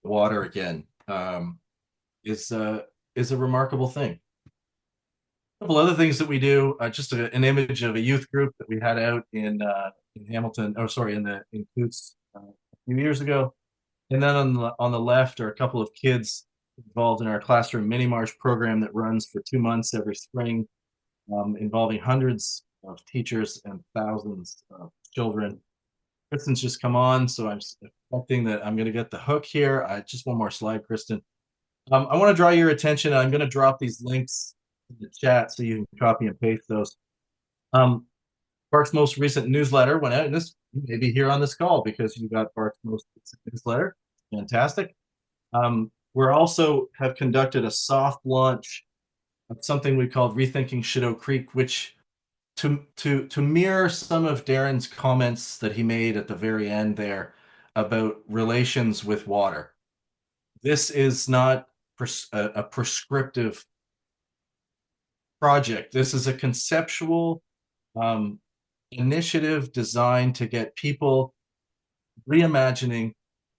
the water again, is a remarkable thing. A couple other things that we do, just an image of a youth group that we had out in Hamilton, oh sorry, in Coots a few years ago. And then on the left are a couple of kids involved in our classroom mini marsh program that runs for 2 months every spring, involving hundreds of teachers and thousands of children. Kristen's just come on, so I'm expecting that I'm going to get the hook here. Just one more slide, Kristen. I want to draw your attention. I'm going to drop these links in the chat so you can copy and paste those. Bart's most recent newsletter went out, and this you may be here on this call because you got Bart's most recent newsletter. Fantastic. We're also have conducted a soft launch of something we called Rethinking Shadow Creek, which to mirror some of Darin's comments that he made at the very end there about relations with water. This is not a prescriptive project. This is a conceptual initiative designed to get people reimagining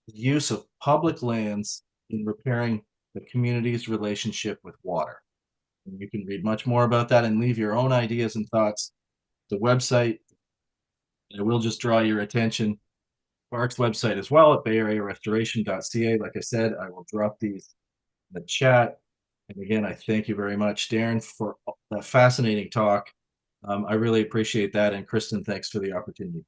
the use of public lands in repairing the community's relationship with water. And you can read much more about that and leave your own ideas and thoughts. The website, I will just draw your attention. Bart's website as well at bayarearestoration.ca. Like I said, I will drop these in the chat. And again, I thank you very much, Darin, for that fascinating talk. I really appreciate that. And Kristen, thanks for the opportunity.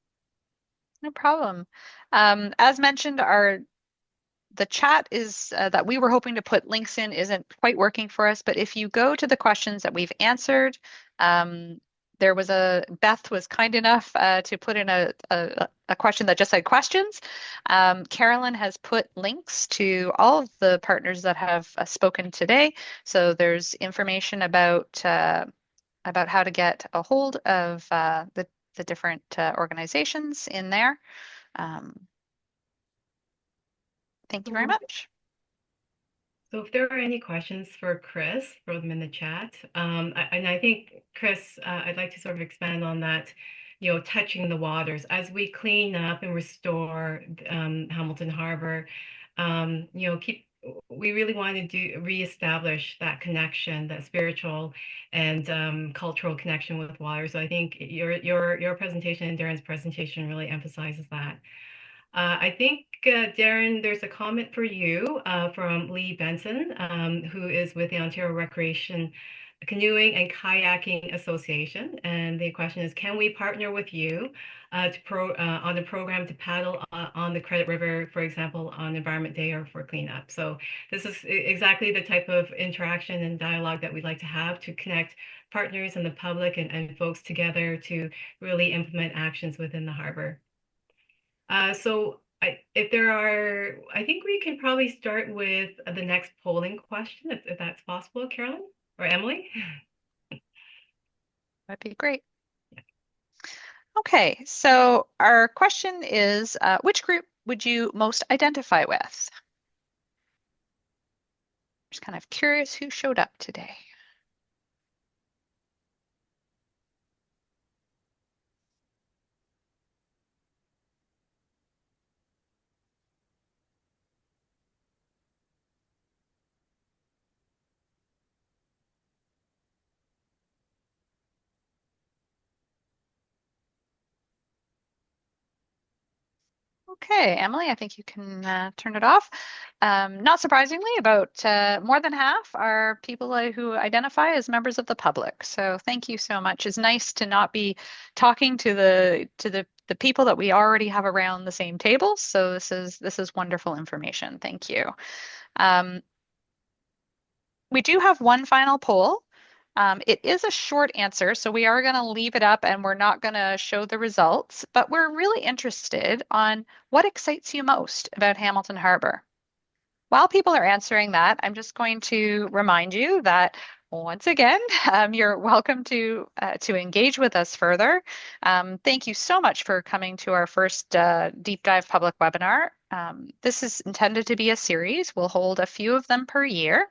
No problem. As mentioned, the chat is that we were hoping to put links in isn't quite working for us, but if you go to the questions that we've answered, Beth was kind enough to put in a question that just said questions. Carolyn has put links to all of the partners that have spoken today. So there's information about how to get a hold of the different organizations in there. Thank you very much. So if there are any questions for Chris, throw them in the chat. And I think, Chris, I'd like to sort of expand on that, touching the waters. As we clean up and restore Hamilton Harbour, we really want to reestablish that connection, that spiritual and cultural connection with water. So I think your presentation and Darin's presentation really emphasizes that. I think, Darin, there's a comment for you from Lee Benson, who is with the Ontario Recreation Canoeing and Kayaking Association. And the question is, can we partner with you on the program to paddle on the Credit River, for example, on Environment Day or for cleanup? So this is exactly the type of interaction and dialogue that we'd like to have to connect partners and the public and folks together to really implement actions within the harbor. So if there are, I think we can probably start with the next polling question, if that's possible, Carolyn or Emily. That'd be great. Okay, so our question is, which group would you most identify with? Just kind of curious who showed up today. Okay, Emily, I think you can turn it off. Not surprisingly, about more than half are people who identify as members of the public. So thank you so much. It's nice to not be talking to the people that we already have around the same table. So this is wonderful information. Thank you. We do have one final poll. It is a short answer, so we are going to leave it up and we're not going to show the results, but we're really interested on what excites you most about Hamilton Harbour. While people are answering that, I'm just going to remind you that once again, you're welcome to engage with us further. Thank you so much for coming to our first deep dive public webinar. This is intended to be a series. We'll hold a few of them per year,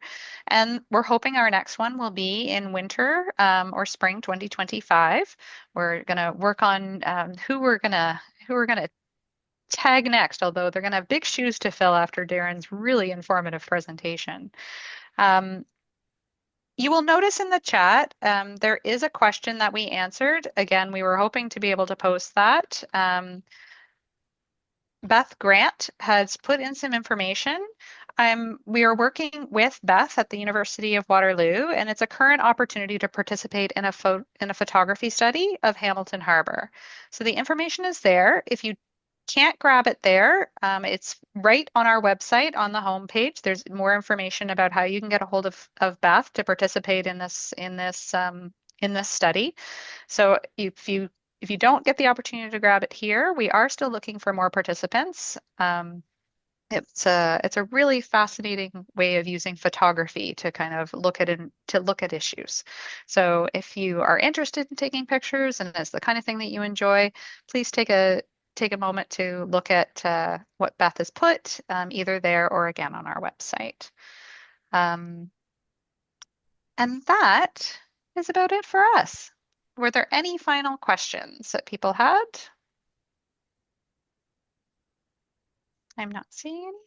and we're hoping our next one will be in winter or spring 2025. We're going to work on who we're going to tag next, although they're going to have big shoes to fill after Darin's really informative presentation. You will notice in the chat, there is a question that we answered. Again, we were hoping to be able to post that. Beth Grant has put in some information. We are working with Beth at the University of Waterloo, and it's a current opportunity to participate in a photography study of Hamilton Harbour. So the information is there. If you can't grab it there, it's right on our website on the homepage. There's more information about how you can get a hold of Beth to participate in this study. So if you if you don't get the opportunity to grab it here, we are still looking for more participants. It's a really fascinating way of using photography to kind of look at issues. So if you are interested in taking pictures and it's the kind of thing that you enjoy, please take a moment to look at what Beth has put either there or again on our website. Um, and that is about it for us. Were there any final questions that people had? I'm not seeing any.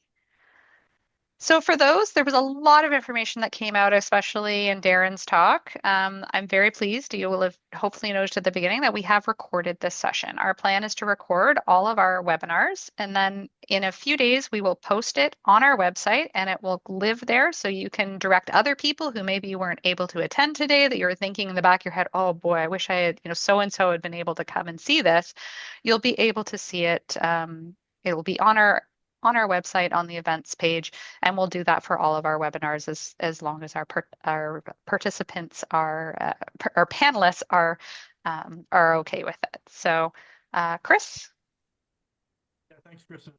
So for those, there was a lot of information that came out, especially in Darin's talk. I'm very pleased. You will have hopefully noticed at the beginning that we have recorded this session. Our plan is to record all of our webinars, and then in a few days, we will post it on our website, and it will live there so you can direct other people who maybe weren't able to attend today, that you're thinking in the back of your head, oh boy, I wish I had, so-and-so had been able to come and see this. You'll be able to see it. It will be on our website on the events page, and we'll do that for all of our webinars as long as our participants our panelists are okay with it. So, Chris? Yeah, thanks, Kristen.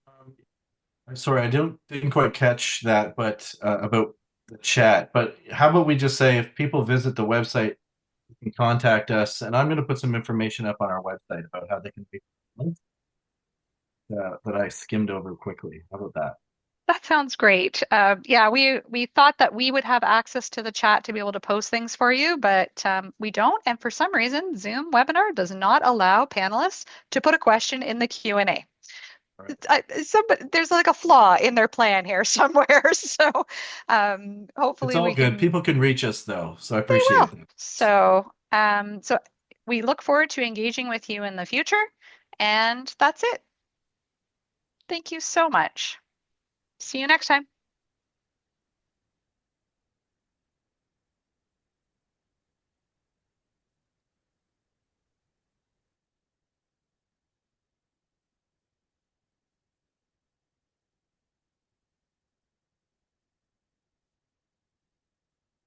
Sorry, I didn't quite catch that, but about the chat. But how about we just say if people visit the website, you can contact us, and I'm going to put some information up on our website about how they can be that I skimmed over quickly. How about that? That sounds great. Yeah, we thought that we would have access to the chat to be able to post things for you, but we don't. And for some reason, Zoom webinar does not allow panelists to put a question in the Q&A. All right. There's like a flaw in their plan here somewhere. So It's hopefully all we good. can. People can reach us though, so I They appreciate will. that. So we look forward to engaging with you in the future. And that's it. Thank you so much. See you next time.